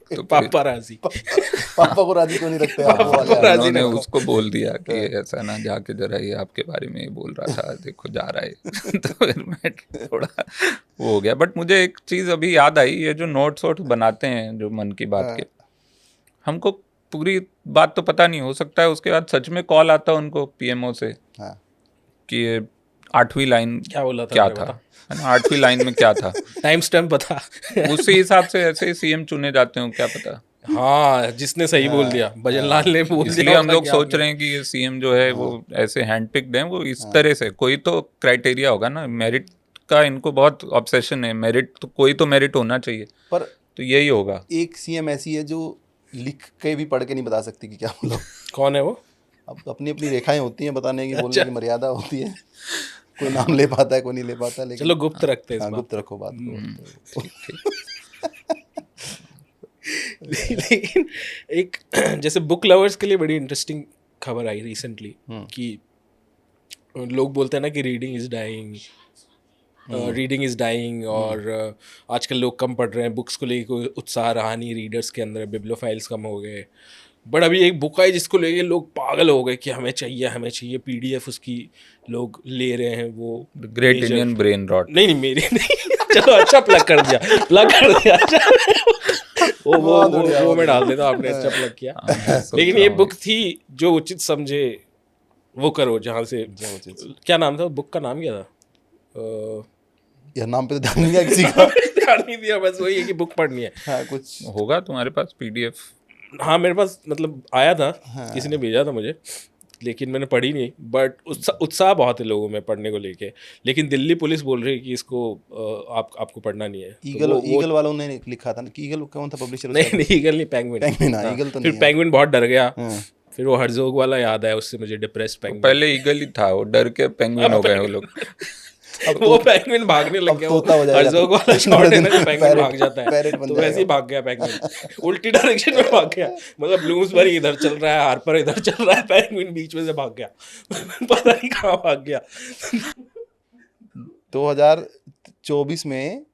तो पापा को राजी क्यों नहीं रखते आप? उन्होंने उसको बोल दिया कि ऐसा ना, जाके जरा ये आपके बारे में बोल रहा था, देखो जा रहा है। तो फिर मैं थोड़ा वो हो गया। बट मुझे एक चीज़ अभी याद आई, ये जो नोट्स बनाते हैं जो मन की बात के, हमको पूरी बात तो पता नहीं, हो सकता है उसके बाद सच में कॉल आता उनको पीएमओ से कि 8वीं लाइन क्या बोला था, क्या था है ना, 8वीं लाइन में क्या था, टाइम स्टैम्प पता, उसी हिसाब से ऐसे सीएम चुने जाते हो, क्या पता। हाँ जिसने सही बोल दिया, भजनलाल ने बोल दिया। इसलिए हम लोग सोच रहे हैं कि ये सीएम जो है वो ऐसे हैंडपिक्ड हैं, वो इस तरह से, कोई तो क्राइटेरिया होगा ना, मेरिट का इनको बहुत ऑब्सेशन है, मेरिट तो कोई तो मेरिट होना चाहिए, पर तो यही होगा। एक सीएम ऐसी है जो लिख के भी पढ़ के नहीं बता सकती कि क्या बोलो। कौन है वो? अब अपनी अपनी रेखाएं होती हैं बताने की, बोलने की मर्यादा होती है, कोई नाम ले पाता है कोई नहीं ले पाता, लेकिन चलो गुप्त रखते हैं, गुप्त रखो बात को। लेकिन एक जैसे बुक लवर्स के लिए बड़ी इंटरेस्टिंग खबर आई रिसेंटली कि लोग बोलते हैं ना कि रीडिंग इज़ डाइंग और आजकल लोग कम पढ़ रहे हैं, बुक्स को लेके कोई उत्साह रहा नहीं रीडर्स के अंदर, बिब्लियोफाइल्स कम हो गए। बट अभी एक बुक आई जिसको लेके लोग पागल हो गए कि हमें चाहिए, पीडीएफ उसकी लोग ले रहे हैं। वो ग्रेट इंडियन ब्रेन रॉट। नहीं मेरी नहीं, चलो अच्छा प्लग कर दिया वो मैं डाल देता, आपने अच्छा प्लग किया। लेकिन ये बुक थी जो उचित समझे वो करो, जहाँ से क्या नाम था बुक का, नाम क्या था यार, नाम पे तो ध्यान नहीं दिया किसी का। ध्यान नहीं दिया, बस वही है कि बुक पढ़नी है। हाँ, कुछ होगा तुम्हारे पास पीडीएफ? हाँ मेरे पास मतलब आया था, किसी ने भेजा था मुझे, लेकिन मैंने पढ़ी नहीं। बट उत्साह बहुत है लोगों में पढ़ने को लेके, लेकिन दिल्ली पुलिस बोल रही है कि इसको आपको पढ़ना नहीं है। ईगल वालों ने लिखा था कि ईगल कौन था पब्लिशर? नहीं ईगल नहीं, पेंगुइन। ईगल तो फिर पेंगुइन बहुत डर गया, फिर वो हर्जोग वाला याद आया, उससे मुझे डिप्रेस्ड पेंगुइन। पहले ईगल ही था, वो डर के पेंगुइन हो गए वो लोग। अब वो पेंगुइन भागने लग गया, हर्जोग वाला शॉट है ना, पेंगुइन भाग जाता है, तो वैसे ही भाग गया पेंगुइन, उल्टी डायरेक्शन में भाग गया। मतलब ब्लूम्सबरी इधर चल रहा है, हार्पर इधर चल रहा है, पेंगुइन बीच में से भाग गया। पता नहीं कहाँ भाग गया। 2024 में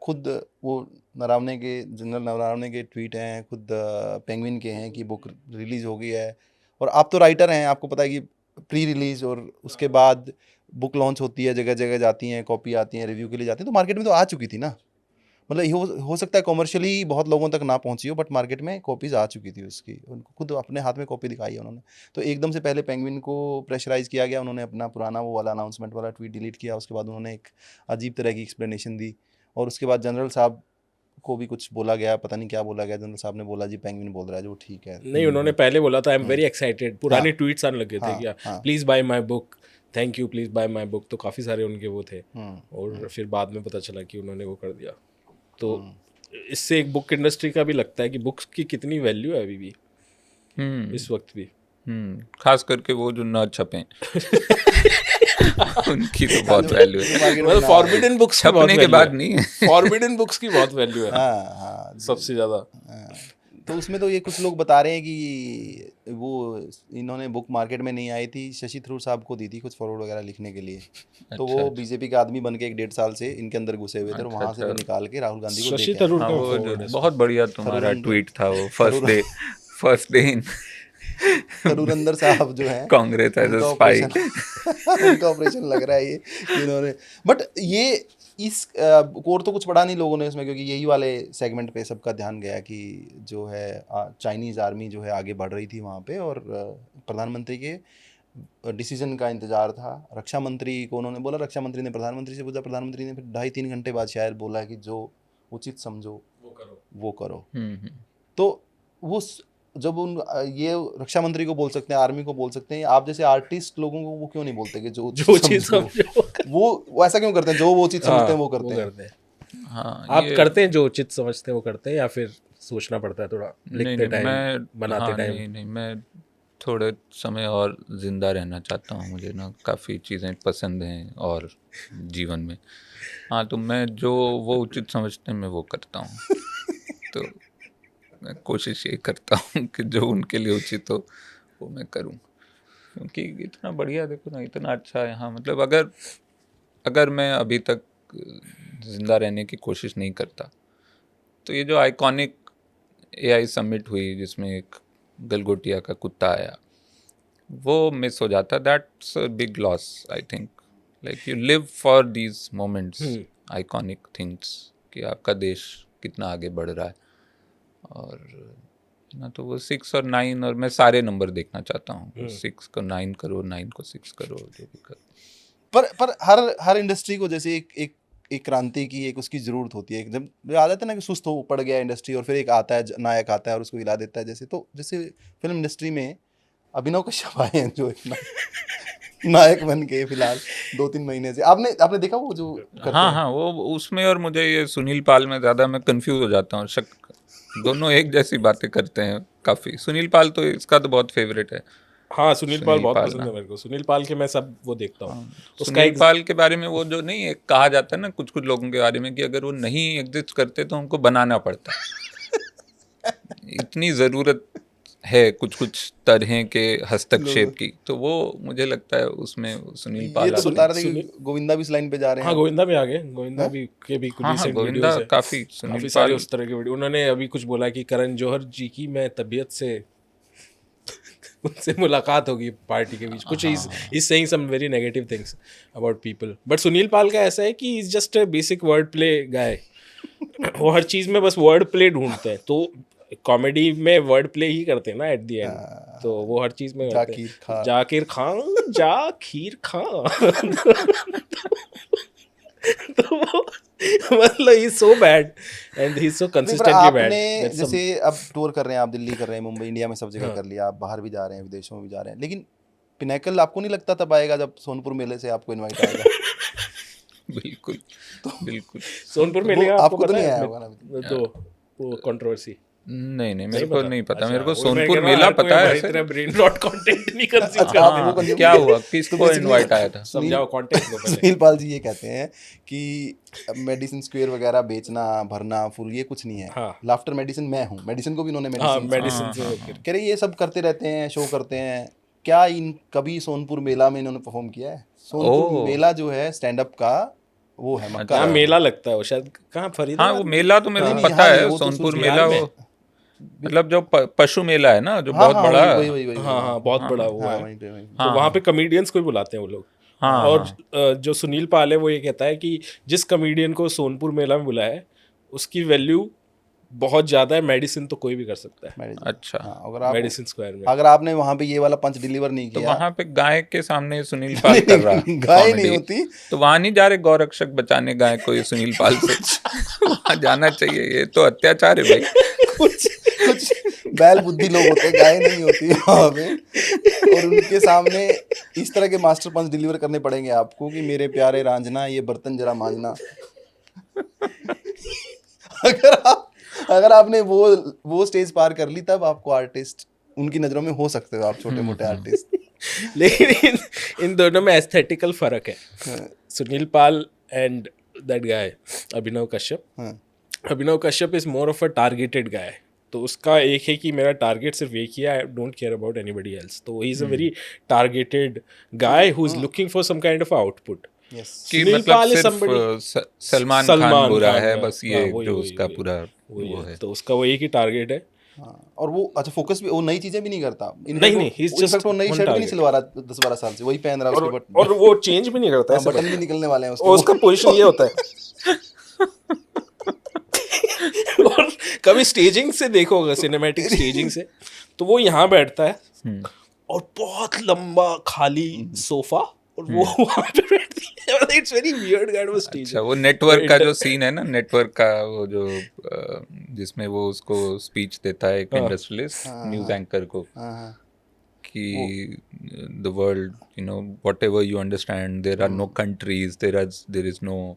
खुद वो जनरल नरावने के ट्वीट हैं, खुद पेंगुइन के हैं कि बुक रिलीज हो गई है। और आप तो राइटर हैं, आपको पता है कि प्री रिलीज और उसके बाद बुक लॉन्च होती है, जगह जगह जाती हैं, कॉपी आती हैं, रिव्यू के लिए जाती हैं, तो मार्केट में तो आ चुकी थी ना। मतलब हो सकता है कॉमर्शियली बहुत लोगों तक ना पहुंची हो, बट मार्केट में कॉपीज़ आ चुकी थी उसकी, उनको खुद अपने हाथ में कॉपी दिखाई है उन्होंने। तो एकदम से पहले पेंगुइन को प्रेशराइज़ किया गया, उन्होंने अपना पुराना वो वाला अनाउंसमेंट वाला ट्वीट डिलीट किया, उसके बाद उन्होंने एक अजीब तरह की एक्सप्लेनेशन दी, और उसके बाद जनरल साहब को भी कुछ बोला गया, पता नहीं क्या बोला गया। जनरल साहब ने बोला जी पेंगुइन बोल रहा है, जो ठीक है। नहीं, उन्होंने पहले बोला था आई एम वेरी एक्साइटेड, पुराने ट्वीट्स आने लगे थे क्या, please buy my book, thank you, please buy my book, तो काफ़ी सारे उनके वो थे। और फिर बाद में पता चला कि उन्होंने वो कर दिया। तो इससे एक बुक इंडस्ट्री का भी लगता है कि बुक्स की कितनी वैल्यू है अभी भी, इस वक्त भी। खास करके वो जो न छपे उनकी तो बहुत वैल्यू है। मतलब फॉरबिडन बुक्स छपने के बाद नहीं है, फॉरबिडन बुक्स की बहुत वैल्यू है। हाँ, सबसे ज़्यादा। तो उसमें तो ये कुछ लोग बता रहे हैं कि वो इन्होंने बुक मार्केट में नहीं आई थी, शशि थरूर साहब को दी थी कुछ फॉरवर्ड वगैरह लिखने के लिए। तो वो बीजेपी के आदमी बन के 1.5 साल से इनके अंदर घुसे हुए थे, और वहाँ से वो निकाल के राहुल गांधी को शशि थरूर बहुत बढ़िया तुम्हारा ट्वीट था वो first day first day in धुरंधर साहब जो है कांग्रेस एज अ स्पाई, उनका ऑपरेशन लग रहा है ये इन्होंने। बट ये इस कोर तो कुछ पढ़ा नहीं लोगों ने इसमें, क्योंकि यही वाले सेगमेंट पे सबका ध्यान गया कि जो है चाइनीज़ आर्मी जो है आगे बढ़ रही थी वहाँ पे, और प्रधानमंत्री के डिसीजन का इंतजार था। रक्षा मंत्री को उन्होंने बोला, रक्षा मंत्री ने प्रधानमंत्री से पूछा, प्रधानमंत्री ने फिर 2.5-3 घंटे बाद शायद बोला कि जो उचित समझो वो करो। तो वो जब उन ये रक्षा मंत्री को बोल सकते हैं, आर्मी को बोल सकते हैं, आप जैसे आर्टिस्ट लोगों को वो क्यों नहीं बोलते कि जो चीज समझो? वो ऐसा क्यों करते हैं? जो वो चीज समझते हैं वो करते हैं। हाँ, आप करते हैं जो उचित समझते हैं वो करते हैं, या फिर सोचना पड़ता है थोड़ा लिखते टाइम, बनाते टाइम? नहीं, मैं थोड़े समय और जिंदा रहना चाहता हूँ। मुझे ना काफ़ी चीज़ें पसंद हैं और जीवन में। हाँ, तो मैं जो वो उचित समझते हैं मैं वो करता हूँ। तो मैं कोशिश ये करता हूँ कि जो उनके लिए उचित हो वो मैं करूँ, क्योंकि इतना बढ़िया, देखो ना, इतना अच्छा है यहाँ। मतलब अगर मैं अभी तक जिंदा रहने की कोशिश नहीं करता तो ये जो आइकॉनिक AI समिट हुई जिसमें एक गलगोटिया का कुत्ता आया, वो मिस हो जाता। That's a big loss I think. Like you live for these moments, iconic things, कि आपका देश कितना आगे बढ़ रहा है। और ना तो वो 6 और 9, और मैं सारे नंबर देखना चाहता हूँ। 6 को 9 करो, 9 को 6 करो, जो भी करो। पर हर इंडस्ट्री को जैसे एक क्रांति की एक उसकी जरूरत होती है। जब आ जाता है ना कि सुस्त हो पड़ गया इंडस्ट्री, और फिर एक आता है नायक आता है और उसको हिला देता है। जैसे फिल्म इंडस्ट्री में अभिनव कश्यप आए हैं जो नायक बन के फिलहाल 2-3 महीने से। आपने देखा वो जो करते हैं? हाँ, वो उसमें, और मुझे ये सुनील पाल में ज़्यादा मैं कंफ्यूज हो जाता हूँ। दोनों एक जैसी बातें करते हैं काफ़ी। सुनील पाल तो इसका तो बहुत फेवरेट है। हाँ, सुनील पाल बहुत पसंद है मेरे को। सुनील पाल के मैं सब वो देखता हूँ। सुनील पाल के बारे में वो जो नहीं एक कहा जाता है ना कुछ लोगों के बारे में, कि अगर वो नहीं एग्जिस्ट करते तो उनको बनाना पड़ता। इतनी ज़रूरत है कुछ तरह के हस्तक्षेप की, तो वो मुझे लगता है उसमें सुनील पाल। ये तो बता रहे थे कि गोविंदा भी इस लाइन पे जा रहे हैं। हाँ, गोविंदा भी आ गए। गोविंदा भी के भी कुछ रिसेंट वीडियोस है, काफ़ी सारे उस तरह के वीडियो। उन्होंने अभी कुछ बोला कि करण जौहर जी की मैं तबीयत से उनसे मुलाकात होगी पार्टी के बीच। कुछ is saying some very negative things about people. But Sunil Pal का ऐसा है कि is just a basic word play guy. वो हर चीज़ में बस वर्ड प्ले ढूंढते हैं। तो कॉमेडी में वर्ड प्ले ही करते हैं ना एट द एंड। तो वो हर चीज़ में जाकिर खान तो वो मतलब he so bad and he so consistently bad. जैसे अब टूर कर रहे हैं आप, दिल्ली कर रहे हैं, मुंबई, इंडिया में सब जगह कर लिया, आप बाहर भी जा रहे हैं, विदेशों में भी जा रहे हैं, लेकिन पिनैकल आपको नहीं लगता तब आएगा जब सोनपुर मेले से आपको इनवाइट आएगा? बिल्कुल सोनपुर मेले का आपको तो नहीं आया होगा ना? तो वो कंट्रोवर्सी नहीं मेरे को नहीं पता। मेरे को सोनपुर मेला पता है। इतना ब्रेन रॉट कंटेंट नहीं कर सकता। क्या हुआ, किसको इनवाइट आया था? समझाओ कंटेंट को। सुनील पाल जी ये कहते हैं कि मेडिसिन स्क्वायर वगैरह बेचना, भरना फुल, ये कुछ नहीं है। लाफ्टर मेडिसिन मैं हूँ। मेडिसिन को भी इन्होंने मेडिसिन कह रहे ये सब करते रहते हैं, शो करते हैं। क्या कभी सोनपुर मेला में इन्होंने परफॉर्म किया है? सोनपुर मेला जो है स्टैंड अप का वो है मक्का मेला लगता है वो शायद कहाँ फरीदाबाद। हाँ, वो मेला तो मेरे को पता है। सोनपुर मेला वो मतलब जो पशु मेला है ना, जो बहुत बड़ा है। हाँ, बहुत बड़ा वो है। तो वहाँ पे कॉमेडियंस को भी बुलाते हैं वो लोग। और जो सुनील पाल है वो ये कहता है कि जिस कॉमेडियन को सोनपुर मेला में बुलाया है उसकी वैल्यू बहुत ज्यादा है। मेडिसिन तो कोई भी कर सकता है। अच्छा, अगर आप मेडिसिन स्क्वायर में अगर आपने वहाँ पे ये वाला पंच डिलीवर नहीं किया तो वहाँ पे गाय के सामने सुनील पाल कर रहा है। गाय नहीं होती तो वहाँ नहीं जा रहे गौरक्षक बचाने गाय को ये सुनील पाल से। वहाँ जाना चाहिए। ये तो अत्याचार है भाई। कुछ बैल बुद्धि लोग होते हैं, गाय नहीं होती वहाँ पे। और उनके सामने इस तरह के मास्टर पंच डिलीवर करने पड़ेंगे आपको कि मेरे प्यारे रांझना ये बर्तन जरा मांझना। अगर आपने वो स्टेज पार कर ली तब आपको आर्टिस्ट उनकी नजरों में हो सकते हो आप, छोटे मोटे आर्टिस्ट। लेकिन इन दोनों में एस्थेटिकल फर्क है। Sunil Pal and that guy Abhinav Kashyap. Abhinav Kashyap is more of a targeted guy. तो उसका एक है कि मेरा टारगेट सिर्फ एक ही है, I don't care about anybody else. तो he is a very targeted guy who is looking for some kind of output. कि मतलब सिर्फ सलमान खान बुरा है बस, ये जो उसका पूरा वो है। तो उसका वो एक ही टारगेट है। और वो अच्छा फोकस भी वो नई चीजें भी नहीं करता, नहीं he's just वो नई one शर्ट भी नहीं target. सिलवा रहा 10-12 साल से, वही पहन रहा है उसके और वो चेंज भी नहीं करता है, बटन भी निकलने वाले हैं और उसका पोजीशन ये होता है और कभी स्टेजिंग से देखोगे, सिनेमैटिक स्टेजिंग से, तो वो यहाँ बैठता है और बहुत लंबा खाली सोफा और वो वहाँ पे बैठती है। It's very weird kind of stage. अच्छा, वो नेटवर्क का जो सीन है ना, नेटवर्क का वो जो जिसमें वो उसको स्पीच देता है एक इंडस्ट्रियलिस्ट न्यूज एंकर को कि the world, you know, whatever you understand, there are no countries, there is no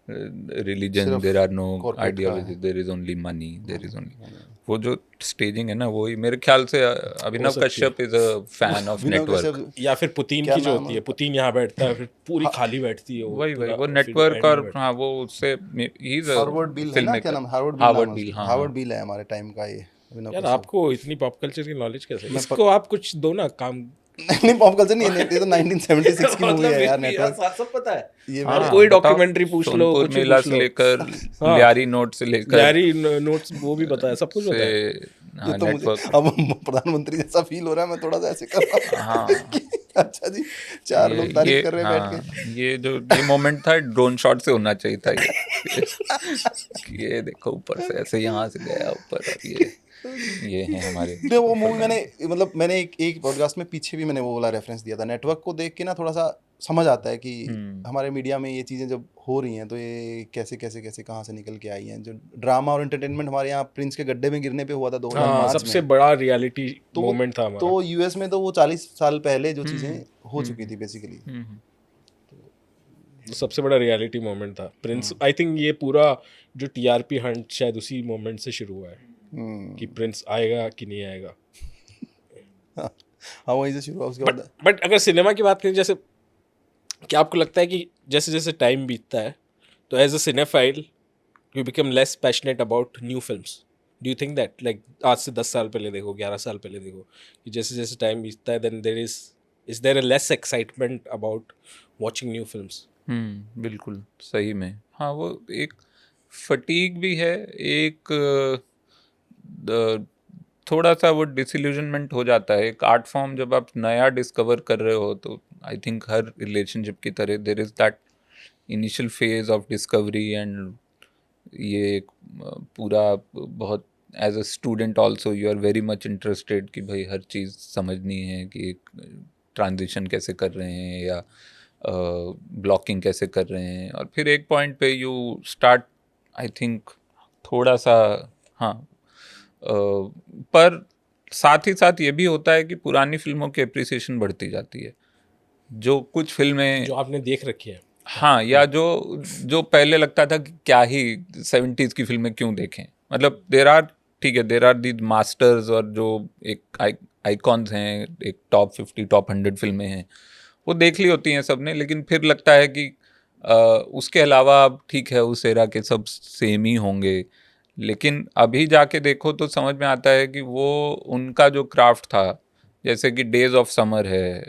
religion, there are no ideology, there is only money, there is only, वो जो स्टेजिंग है ना, वो ही मेरे ख्याल से Abhinav Kashyap is a fan of network. या फिर पुतिन की जो होती है, पुतिन यहाँ बैठता है, फिर पूरी खाली बैठती है वही वो नेटवर्क, और हाँ वो उससे ही इज हार्वर्ड बिल है ना, क्या नाम, हार्वर्ड बिल है हमारे टाइम का ये। यार आपको इतनी पॉप कल्चर की नॉलेज कैसे? इसको आप कुछ दो ना काम। नहीं पॉप कल्चर नहीं है, ये तो 1976 की मूवी है यार, नेटवर्क सब पता है ये। कोई डॉक्यूमेंट्री पूछ लो, कुछ मेला से लेकर लियारी नोट से लेकर लियारी नोट्स, वो भी पता है, सब कुछ पता है। ये तो मुझे अब प्रधानमंत्री जैसा फील हो रहा है, मैं थोड़ा सा ऐसे कर रहा हूँ। अच्छा जी, चार लोग तारीफ कर रहे हैं बैठ के। ये मोमेंट था, ड्रोन शॉट से होना चाहिए था ये देखो ऊपर से ऐसे यहाँ से गया ऊपर, और ये है हमारे। वो मूवी मैंने एक पॉडकास्ट में पीछे भी मैंने वो वाला रेफरेंस दिया था। नेटवर्क को देख के ना थोड़ा सा समझ आता है कि हमारे मीडिया में ये चीज़ें जब हो रही हैं तो ये कैसे कैसे कैसे कहाँ से निकल के आई हैं। जो ड्रामा और एंटरटेनमेंट हमारे यहाँ प्रिंस के गड्ढे में गिरने पे हुआ था 2005 में, सबसे बड़ा रियलिटी मोमेंट था हमारा। तो यूएस में तो वो 40 साल पहले जो चीज़ें हो चुकी थी बेसिकली, सबसे बड़ा रियलिटी मोमेंट था प्रिंस। आई थिंक ये पूरा जो टीआरपी हंट शायद उसी मोमेंट से शुरू हुआ है कि प्रिंस आएगा कि नहीं आएगा। हाँ वहीं से शुरू हुआ। उसके बाद बट अगर सिनेमा की बात करें, जैसे क्या आपको लगता है कि जैसे जैसे टाइम बीतता है तो as a cinephile you become less passionate about new films? Do you think that, like आज से 10 साल पहले देखो, 11 साल पहले देखो, कि जैसे जैसे टाइम बीतता है then there is there a less excitement about watching new films? बिल्कुल सही में। हाँ, वो एक फटीग भी है, एक थोड़ा सा वो डिसइल्यूजनमेंट हो जाता है। एक आर्ट फॉर्म जब आप नया डिस्कवर कर रहे हो तो आई थिंक हर रिलेशनशिप की तरह there is that initial phase of discovery, and ये पूरा बहुत as a student also you are very much interested कि भाई हर चीज़ समझनी है कि एक ट्रांजिशन कैसे कर रहे हैं या ब्लॉकिंग कैसे कर रहे हैं। और फिर एक पॉइंट पे यू स्टार्ट आई थिंक थोड़ा सा, हाँ, पर साथ ही साथ ये भी होता है कि पुरानी फिल्मों की एप्रिसिएशन बढ़ती जाती है। जो कुछ फिल्में जो आपने देख रखी है, हाँ, या जो पहले लगता था कि क्या ही 70s की फिल्में क्यों देखें, मतलब ठीक है, देर आर दी मास्टर्स और जो एक आइकॉन्स हैं, एक टॉप 50 टॉप 100 फिल्में हैं, वो देख ली होती हैं सबने, लेकिन फिर लगता है कि उसके अलावा अब ठीक है उस एरा के सब सेम ही होंगे। लेकिन अभी जाके देखो तो समझ में आता है कि वो उनका जो क्राफ्ट था, जैसे कि डेज ऑफ समर है,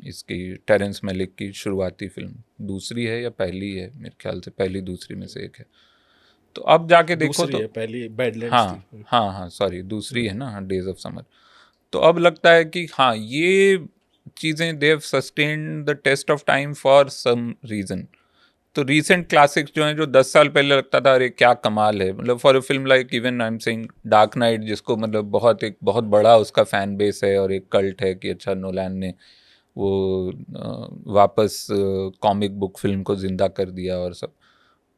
इसकी टेरेंस मेलिक की शुरुआती फिल्म, दूसरी है या पहली है, मेरे ख्याल से पहली दूसरी में से एक है। तो अब जाके देखो तो पहली बैडलैंड्स थी। हाँ सॉरी, दूसरी है ना डेज ऑफ समर। तो अब लगता है कि हाँ, ये चीज़ें they have sustained the test of time for some reason. तो रीसेंट क्लासिक्स जो हैं, जो 10 साल पहले लगता था अरे क्या कमाल है, मतलब for a film like even I am saying dark night, जिसको मतलब एक बहुत बड़ा उसका फैन बेस है और एक कल्ट है कि अच्छा नोलैन ने वो वापस कॉमिक बुक फिल्म को ज़िंदा कर दिया और सब।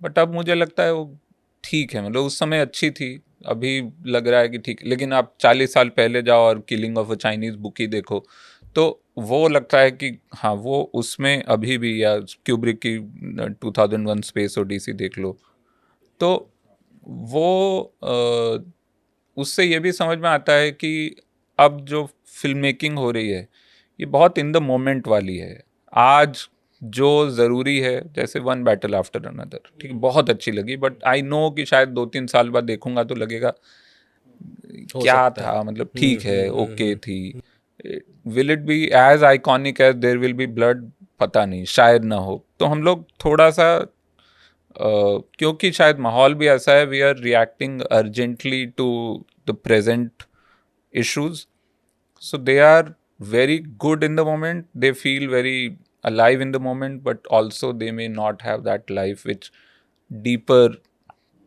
बट अब मुझे लगता है वो ठीक है, मतलब उस समय अच्छी थी, अभी लग रहा है कि ठीक। लेकिन आप 40 साल पहले जाओ और killing of a Chinese book ही देखो तो वो लगता है कि हाँ, वो उसमें अभी भी, या क्यूब्रिक की 2001 स्पेस ओडिसी देख लो, तो वो उससे ये भी समझ में आता है कि अब जो फिल्म मेकिंग हो रही है ये बहुत इन द मोमेंट वाली है। आज जो ज़रूरी है, जैसे वन बैटल आफ्टर अनदर, ठीक, बहुत अच्छी लगी, बट आई नो कि शायद 2-3 साल बाद देखूंगा तो लगेगा क्या था, मतलब ठीक है, ओके थी। Will it be as iconic as there will be blood, पता नहीं, शायद ना हो। तो हम लोग थोड़ा सा क्योंकि शायद माहौल भी ऐसा है, we are reacting urgently to the present issues, so they are very good in the moment, they feel very alive in the moment, but also they may not have that life which deeper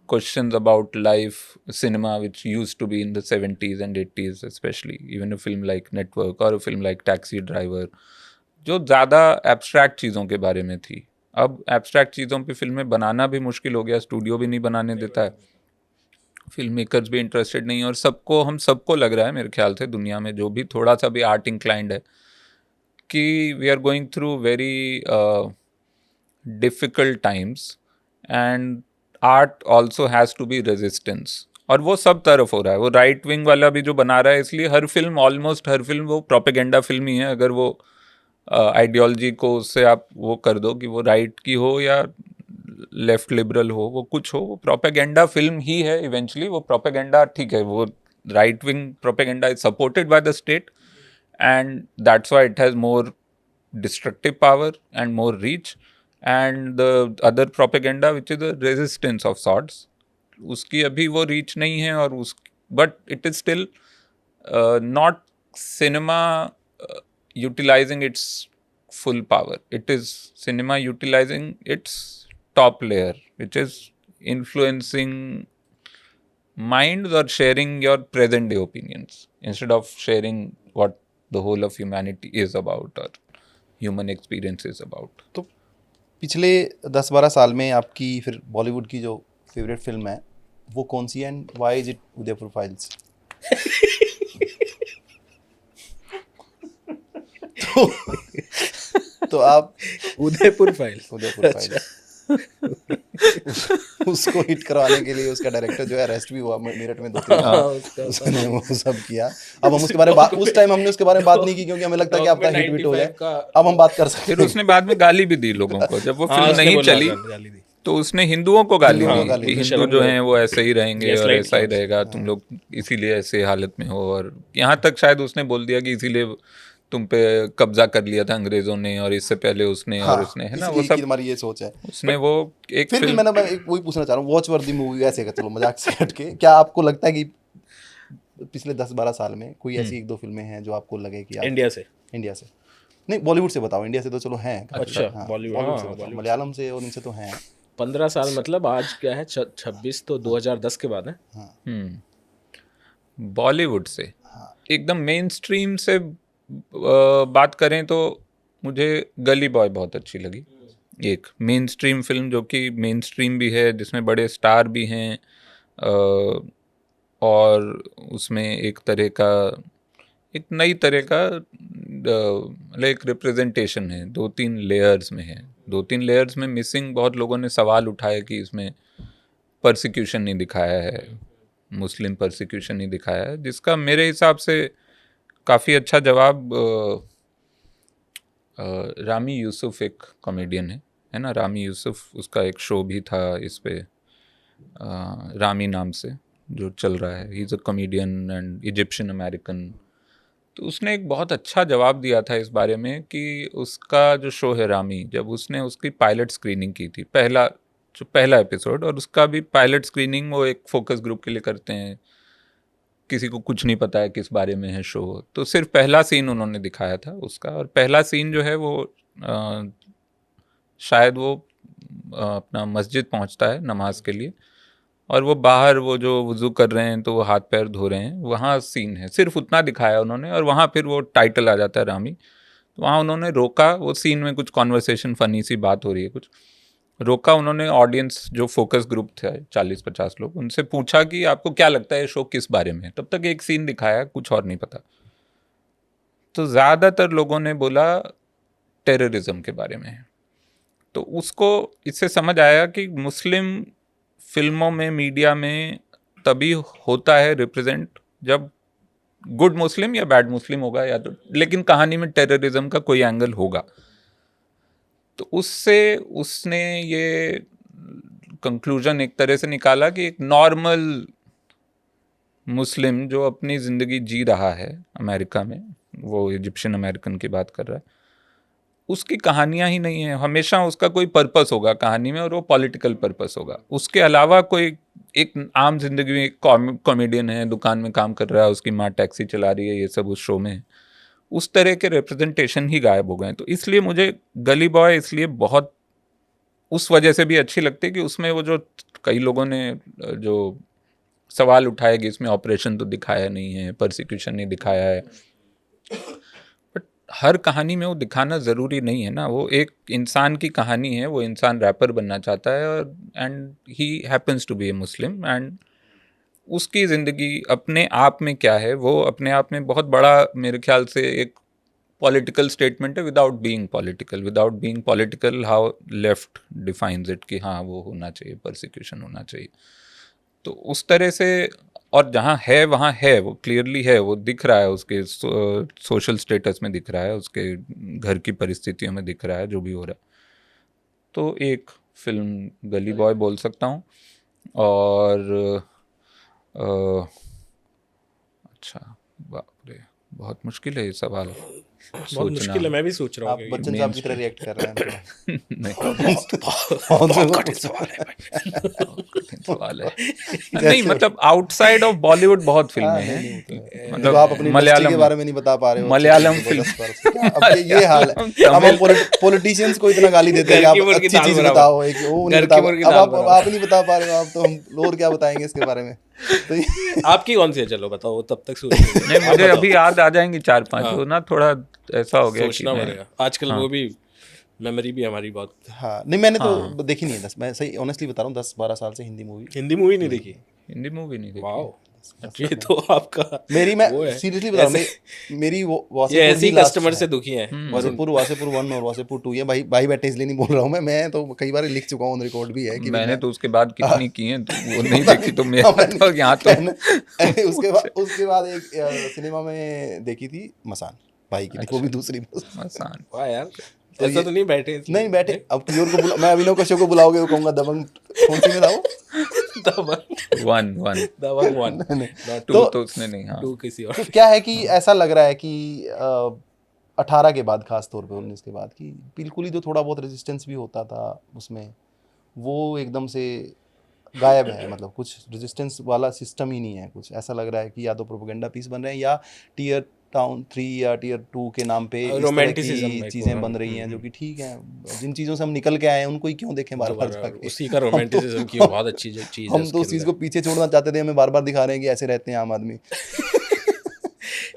questions about life cinema which used to be in the 70s and 80s, especially even a film like Network or a film like Taxi Driver जो ज़्यादा abstract चीज़ों के बारे में थी। अब abstract चीज़ों पे फिल्में बनाना भी मुश्किल हो गया, स्टूडियो भी नहीं बनाने देता है, फिल्म मेकर्स भी इंटरेस्टेड नहीं है, और हम सबको लग रहा है मेरे ख्याल से दुनिया में जो भी थोड़ा सा भी आर्ट इंक्लाइंड है कि we are going through very difficult times and art also has to be resistance, और वो सब तरफ हो रहा है। वो राइट विंग वाला भी जो बना रहा है, इसलिए ऑलमोस्ट हर फिल्म वो प्रोपेगेंडा फिल्म ही है। अगर वो आइडियोलॉजी को उससे आप वो कर दो कि वो राइट की हो या लेफ्ट लिबरल हो, वो कुछ हो, वो प्रोपेगेंडा फिल्म ही है इवेंचुअली। वो प्रोपेगेंडा ठीक है, वो right wing propaganda is supported by the state and that's why it has more destructive power and more reach, and the other propaganda which is the resistance of sorts, उसकी अभी वो reach नहीं है, और but it is still not cinema utilizing its full power. It is cinema utilizing its top layer, which is influencing minds or sharing your present day opinions instead of sharing what the whole of humanity is about or human experience is about. तो पिछले 10-12 साल में आपकी फिर बॉलीवुड की जो favourite film है वो कौन सी है, and why is it Udaipur files? तो आप उदयपुर फाइल्स उसको हिट करवाने के लिए उसका डायरेक्टर जो है अरेस्ट भी हुआ मेरठ में 2-3 उसने वो सब किया। अब हम उसके बारे में उस टाइम हमने उसके बारे में बात नहीं की क्योंकि हमें लगता है कि आपका हिट विट हो जाए, अब हम बात कर सकते हैं। फिर उसने बाद में गाली भी दी लोगों को, जब वो फिल्म नहीं चली तो उसने हिंदुओं को गाली दी, हिंदू जो हैं वो ऐसे ही रहेंगे और ऐसा ही रहेगा, तुम लोग इसीलिए ऐसे हालत में हो, और यहाँ तक शायद उसने बोल दिया कि इसीलिए तुम पे कब्जा कर लिया था अंग्रेजों ने, और इससे पहले उसने और उसने, है ना, वो सब हमारी ये सोच है। उसने वो एक फिर भी मैं वही पूछना चाह रहा हूँ, वॉच वर्दी मूवी ऐसे का, चलो मजाक से हट के, क्या आपको लगता है कि पिछले 10-12 साल में कोई ऐसी 1-2 फिल्में हैं जो आपको लगे कि इंडिया से नहीं, बॉलीवुड से बताओ, इंडिया से तो चलो हैं, अच्छा बॉलीवुड मलयालम से और इनसे तो हैं। 15 साल मतलब आज क्या है 26, तो 2010 के बाद है। बॉलीवुड से एकदम मेन स्ट्रीम से बात करें तो मुझे गली बॉय बहुत अच्छी लगी, एक मेन स्ट्रीम फिल्म जो कि मेन स्ट्रीम भी है, जिसमें बड़े स्टार भी हैं, और उसमें एक नई तरह का एक रिप्रेजेंटेशन है, 2-3 लेयर्स में है, 2-3 लेयर्स में मिसिंग। बहुत लोगों ने सवाल उठाए कि इसमें परसिक्यूशन नहीं दिखाया है, मुस्लिम परसिक्यूशन नहीं दिखाया है, जिसका मेरे हिसाब से काफ़ी अच्छा जवाब रामी यूसुफ एक कॉमेडियन है ना, रामी यूसुफ, उसका एक शो भी था इस पे रामी नाम से जो चल रहा है, he is a comedian and Egyptian American. तो उसने एक बहुत अच्छा जवाब दिया था इस बारे में कि उसका जो शो है रामी, जब उसने उसकी पायलट स्क्रीनिंग की थी, पहला एपिसोड, और उसका भी पायलट स्क्रीनिंग वो एक फोकस ग्रुप के लिए करते हैं, किसी को कुछ नहीं पता है किस बारे में है शो, तो सिर्फ पहला सीन उन्होंने दिखाया था उसका, और पहला सीन जो है वो शायद वो अपना मस्जिद पहुंचता है नमाज के लिए, और वो बाहर वो जो वुज़ू कर रहे हैं तो वो हाथ पैर धो रहे हैं, वहाँ सीन है, सिर्फ उतना दिखाया उन्होंने, और वहाँ फिर वो टाइटल आ जाता है रामी। तो वहाँ उन्होंने रोका, वो सीन में कुछ कॉन्वर्सेशन फनी सी बात हो रही है, कुछ रोका उन्होंने, ऑडियंस जो फोकस ग्रुप थे 40-50 लोग, उनसे पूछा कि आपको क्या लगता है शो किस बारे में है, तब तक एक सीन दिखाया, कुछ और नहीं पता। तो ज़्यादातर लोगों ने बोला टेररिज्म के बारे में है। तो उसको इससे समझ आया कि मुस्लिम फिल्मों में, मीडिया में तभी होता है रिप्रेजेंट जब गुड मुस्लिम या बैड मुस्लिम होगा, या तो लेकिन कहानी में टेररिज्म का कोई एंगल होगा। तो उससे उसने ये कंक्लूजन एक तरह से निकाला कि एक नॉर्मल मुस्लिम जो अपनी ज़िंदगी जी रहा है अमेरिका में, वो इजिप्शियन अमेरिकन की बात कर रहा है, उसकी कहानियां ही नहीं है, हमेशा उसका कोई पर्पस होगा कहानी में और वो पॉलिटिकल पर्पस होगा, उसके अलावा कोई एक आम जिंदगी में एक कॉमेडियन है, दुकान में काम कर रहा है, उसकी माँ टैक्सी चला रही है, ये सब उस शो में है, उस तरह के रिप्रेजेंटेशन ही गायब हो गए। तो इसलिए मुझे गली बॉय इसलिए बहुत उस वजह से भी अच्छी लगती है कि उसमें वो जो कई लोगों ने जो सवाल उठाए कि इसमें ऑपरेशन तो दिखाया नहीं है, परसिक्यूशन नहीं दिखाया है, बट हर कहानी में वो दिखाना ज़रूरी नहीं है ना। वो एक इंसान की कहानी है, वो इंसान रैपर बनना चाहता है और and he happens to be a Muslim, and उसकी ज़िंदगी अपने आप में क्या है, वो अपने आप में बहुत बड़ा मेरे ख्याल से एक पॉलिटिकल स्टेटमेंट है, without being political how left defines it कि हाँ वो होना चाहिए, परसिक्यूशन होना चाहिए। तो उस तरह से, और जहाँ है वहाँ है, वो क्लियरली है, वो दिख रहा है, उसके सोशल स्टेटस में दिख रहा है, उसके घर की परिस्थितियों में दिख रहा है जो भी हो रहा है। तो एक फिल्म गली बॉय बोल सकता हूँ। और अच्छा, बाप रे, बहुत मुश्किल है ये सवाल, बहुत मुश्किल है, मैं भी सोच रहा हूँ। आप बच्चन साहब की तरह रिएक्ट कर रहे हैं। बहुत कठिन सवाल है भाई, कठिन सवाल है। नहीं मतलब आउटसाइड ऑफ बॉलीवुड बहुत फिल्में हैं, मतलब आप अपनी मलयालम के बारे में नहीं बता पा रहे हो, मलयालम फिल्म। अब ये हाल है, अब हम पॉलिटिशियंस को इतना गाली देते हैं कि आप अच्छी चीज बताओ, एक वो नहीं बता, अब आप नहीं बता पा रहे हो, आप तो हम और क्या बताएंगे इसके बारे में। तो आपकी कौन सी है, चलो बताओ, तब तक सोच नहीं, मुझे अभी याद आ जाएंगी 4-5, वो ना थोड़ा ऐसा हो गया सोचना पड़ेगा आजकल। वो भी मेमोरी भी हमारी बहुत। हाँ नहीं, मैंने तो देखी नहीं है, मैं सही ऑनेस्टली बता रहा हूँ, 10-12 साल से हिंदी मूवी नहीं देखी। हिंदी मूवी नहीं देखी। वाओ, ये तो आपका मेरी, मैं सीरियसली बता रहा हूँ, मेरी ये ऐसी कस्टमर से दुखी हैं। वासेपुर 1 और वासेपुर 2 है भाई, भाई बैठे इसलिए नहीं बोल रहा हूँ मैं तो कई बार लिख चुका हूँ, रिकॉर्ड भी है कि मैंने तो उसके बाद कितनी की हैं, तो वो नहीं देखी तो मैं यहाँ तो उसके बाद एक सिनेमा में देखी थी मसान भाई की, वो भी दूसरी मसान। वाह यार, ऐसा तो नहीं बैठे, नहीं बैठे। अब किसी और को मैं अभिनव कश्यप को बुलाओगे, वो कहूँगा दबंग कौन सी में था वो, दबंग 1 तो उसने नहीं। हाँ, 2 किसी और। तो क्या है कि ऐसा लग रहा है कि 18 के बाद, खास तौर पे 19 के बाद, कि बिल्कुल ही जो थोड़ा बहुत रेजिस्टेंस भी होता था उसमें, वो एकदम से गायब है। मतलब कुछ रेजिस्टेंस वाला सिस्टम ही नहीं है, कुछ ऐसा लग रहा है कि या तो प्रोपेगेंडा पीस बन रहे हैं या टियर टाउन 3 या टियर 2 के नाम पे इस तरह की चीज़ें बन रही हैं, जो कि ठीक है, जिन चीज़ों से हम निकल के आए हैं उनको ही क्यों देखें बार बार जाके। उसी का रोमांटिसिज्म की बहुत अच्छी चीज़ है, हम तो उस चीज़ को पीछे छोड़ना चाहते थे, हमें बार बार दिखा रहे हैं कि ऐसे रहते हैं आम आदमी।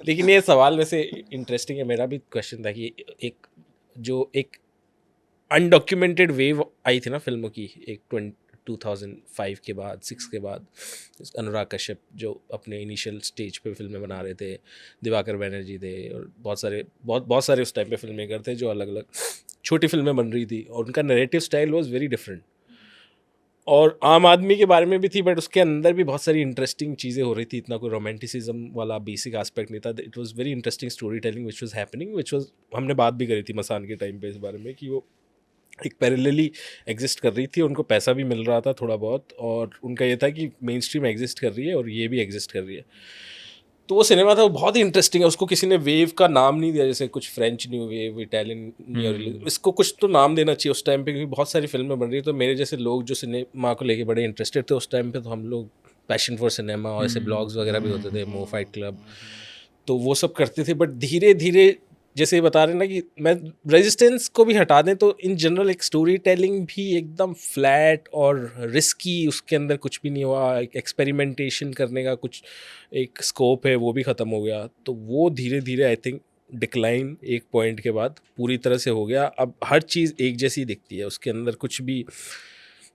लेकिन ये सवाल वैसे इंटरेस्टिंग है। मेरा भी क्वेश्चन था कि एक अनडॉक्यूमेंटेड वेव आई थी ना फिल्मों की, एक 2005 के बाद, 6 के बाद, अनुराग कश्यप जो अपने इनिशियल स्टेज पे फिल्में बना रहे थे, दिवाकर बैनर्जी थे, और बहुत सारे उस टाइम पे फिल्म मेकर थे जो अलग अलग छोटी फिल्में बन रही थी, और उनका narrative style was very different. और आम आदमी के बारे में भी थी, बट उसके अंदर भी बहुत सारी इंटरेस्टिंग चीज़ें हो रही थी, इतना कोई रोमांटिसिज्म वाला बेसिक एस्पेक्ट नहीं था। It was very interesting story telling which was happening, which was, हमने बात भी करी थी मसान के टाइम पे इस बारे में, कि वो एक पैरेलली एग्जिस्ट कर रही थी, उनको पैसा भी मिल रहा था थोड़ा बहुत, और उनका ये था कि मेन स्ट्रीम एग्जिस्ट कर रही है और ये भी एग्जिस्ट कर रही है। तो वो सिनेमा था, वो बहुत ही इंटरेस्टिंग है। उसको किसी ने वेव का नाम नहीं दिया, जैसे कुछ French new wave, Italian new, इसको कुछ तो नाम देना चाहिए उस टाइम पे, क्योंकि बहुत सारी फिल्में बन रही है। तो मेरे जैसे लोग जो सिनेमा को लेके बड़े इंटरेस्टेड थे उस टाइम पे, तो हम लोग पैशन फॉर सिनेमा और ऐसे ब्लॉग्स वगैरह भी होते थे, मो फाइट क्लब, तो वो सब करते थे। बट धीरे धीरे, जैसे बता रहे ना कि मैं रेजिस्टेंस को भी हटा दें तो इन जनरल एक स्टोरी टेलिंग भी एकदम फ्लैट और रिस्की, उसके अंदर कुछ भी नहीं हुआ, एक एक्सपेरिमेंटेशन करने का कुछ एक स्कोप है, वो भी ख़त्म हो गया। तो वो धीरे धीरे आई थिंक डिक्लाइन एक पॉइंट के बाद पूरी तरह से हो गया। अब हर चीज़ एक जैसी दिखती है, उसके अंदर कुछ भी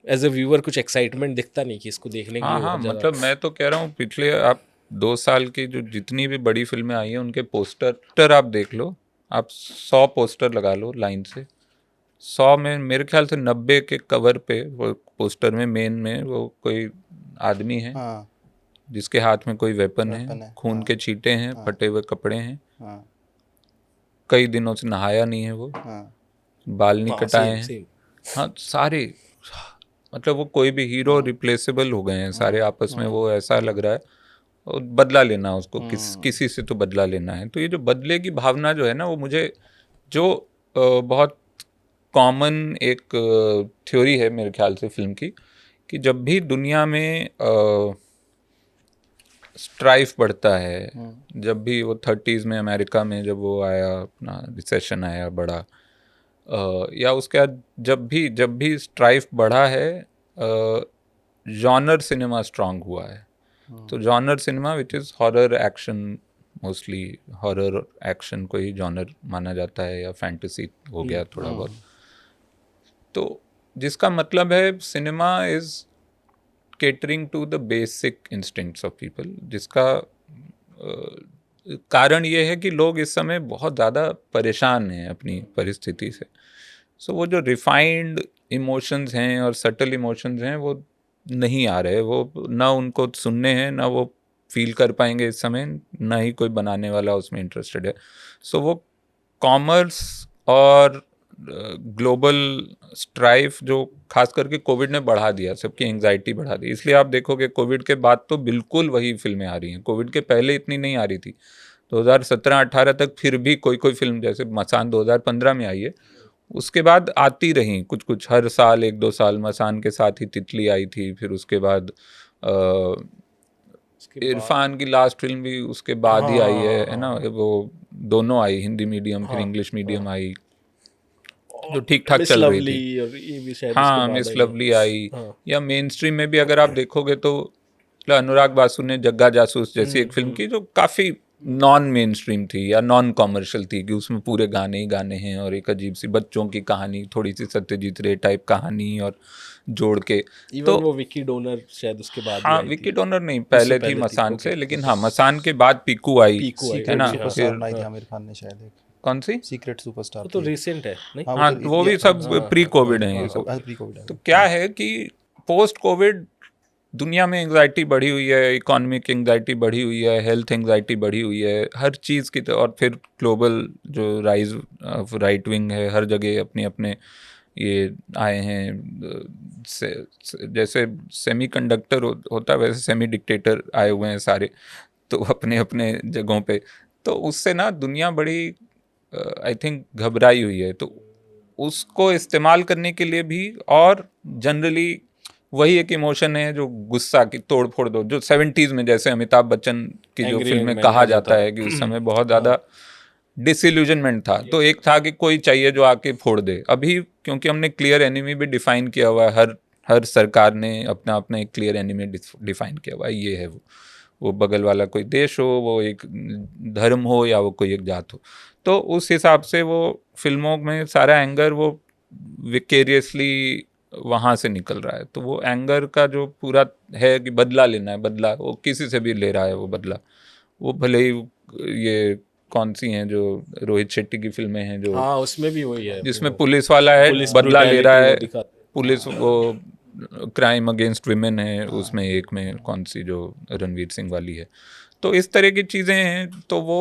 एज अ व्यूअर कुछ एक्साइटमेंट दिखता नहीं कि इसको देखने के लिए। हाँ, मतलब मैं तो कह रहा हूँ पिछले आप 2 साल की जो जितनी भी बड़ी फिल्में आई हैं उनके पोस्टर आप देख लो, आप 100 पोस्टर लगा लो लाइन से, 100 में मेरे ख्याल से 90 के कवर पे वो पोस्टर में मेन में वो कोई आदमी है, हाँ, जिसके हाथ में कोई वेपन है, खून हाँ, के छींटे हैं, हाँ, फटे हुए कपड़े हैं, हाँ, कई दिनों से नहाया नहीं है वो, हाँ, बाल नहीं कटाए हैं, हाँ सारे, मतलब वो कोई भी हीरो रिप्लेसेबल हो गए हैं सारे आपस में। वो ऐसा लग रहा है और बदला लेना उसको, किसी से तो बदला लेना है। तो ये जो बदले की भावना जो है ना, वो मुझे जो बहुत कॉमन एक थ्योरी है मेरे ख्याल से फिल्म की, कि जब भी दुनिया में स्ट्राइफ बढ़ता है, जब भी वो 30s में अमेरिका में जब वो आया, अपना रिसेशन आया बड़ा, या उसके बाद जब भी स्ट्राइफ बढ़ा है, जॉनर सिनेमा स्ट्रांग हुआ है। तो genre cinema which is horror action, mostly horror action को ही जॉनर माना जाता है, या फैंटेसी हो गया थोड़ा बहुत। तो जिसका मतलब है cinema is catering to the basic instincts of people, जिसका कारण ये है कि लोग इस समय बहुत ज़्यादा परेशान हैं अपनी परिस्थिति से। सो वो जो रिफाइंड इमोशंस हैं और सटल इमोशंस हैं वो नहीं आ रहे, वो ना उनको सुनने हैं, ना वो फील कर पाएंगे इस समय, ना ही कोई बनाने वाला उसमें इंटरेस्टेड है। सो वो कॉमर्स और ग्लोबल स्ट्राइफ जो खास करके कोविड ने बढ़ा दिया, सबकी एंग्जाइटी बढ़ा दी। इसलिए आप देखोगे कोविड के बाद तो बिल्कुल वही फिल्में आ रही हैं, कोविड के पहले इतनी नहीं आ रही थी। 2017-18 तक फिर भी कोई फिल्म, जैसे मसान 2015 में आई है, उसके बाद आती रही कुछ हर साल 1-2 साल। मसान के साथ ही तितली आई थी, फिर उसके बाद इरफान की लास्ट फिल्म भी उसके बाद ही आई है ना, वो दोनों आई, हिंदी मीडियम फिर इंग्लिश मीडियम आई, जो ठीक ठाक चल रही थी। और ये भी शायद हाँ, मिस लवली आई। या मेन स्ट्रीम में भी अगर आप देखोगे तो अनुराग बासु ने जग्गा जासूस जैसी एक फिल्म की, जो काफ़ी नॉन मेन स्ट्रीम थी या नॉन कॉमर्शियल थी, कि उसमें पूरे गाने ही गाने हैं और एक अजीब सी बच्चों की कहानी, थोड़ी सी सत्यजीत रे टाइप कहानी और जोड़ के। तो वो विकी डोनर शायद उसके बाद, हाँ, विकी डोनर नहीं, पहले थी मसान से, लेकिन हाँ मसान के बाद पीकू आई है ना। फिर आमिर खान ने शायद एक, कौन सी सीक्रेट सुपरस्टार, तो रिसेंट है नहीं? हाँ, वो भी सब प्री कोविड है ये सब। तो क्या है कि पोस्ट कोविड दुनिया में एंग्जाइटी बढ़ी हुई है, इकोनॉमिक एंग्जाइटी बढ़ी हुई है, हेल्थ एंग्जाइटी बढ़ी हुई है, हर चीज़ की। और फिर ग्लोबल जो राइज ऑफ राइट विंग है, हर जगह अपने अपने ये आए हैं, जैसे सेमीकंडक्टर होता है वैसे सेमी डिक्टेटर आए हुए हैं सारे, तो अपने अपने जगहों पे। तो उससे ना दुनिया बड़ी आई थिंक घबराई हुई है। तो उसको इस्तेमाल करने के लिए भी, और जनरली वही एक इमोशन है जो गुस्सा की तोड़ फोड़ दो, जो 70s में जैसे अमिताभ बच्चन की जो फिल्में कहा जाता है कि उस समय बहुत ज़्यादा डिसइल्यूजनमेंट था। तो एक था कि कोई चाहिए जो आके फोड़ दे। अभी क्योंकि हमने क्लियर एनिमी भी डिफाइन किया हुआ है, हर सरकार ने अपना अपना एक क्लियर एनिमी डिफाइन किया हुआ है। ये है वो बगल वाला कोई देश हो, वो एक धर्म हो, या वो कोई एक जात हो। तो उस हिसाब से वो फिल्मों में सारा एंगर वो विकेरियसली वहाँ से निकल रहा है। तो वो एंगर का जो पूरा है कि बदला लेना है, बदला वो किसी से भी ले रहा है वो बदला। वो भले ही ये कौन सी हैं जो रोहित शेट्टी की फिल्में हैं जो, हाँ उसमें भी वही है, जिसमें पुलिस वाला है, बदला ले रहा है, पुलिस वो क्राइम अगेंस्ट विमेन है उसमें, एक में कौन सी जो रणवीर सिंह वाली है। तो इस तरह की चीज़ें हैं। तो वो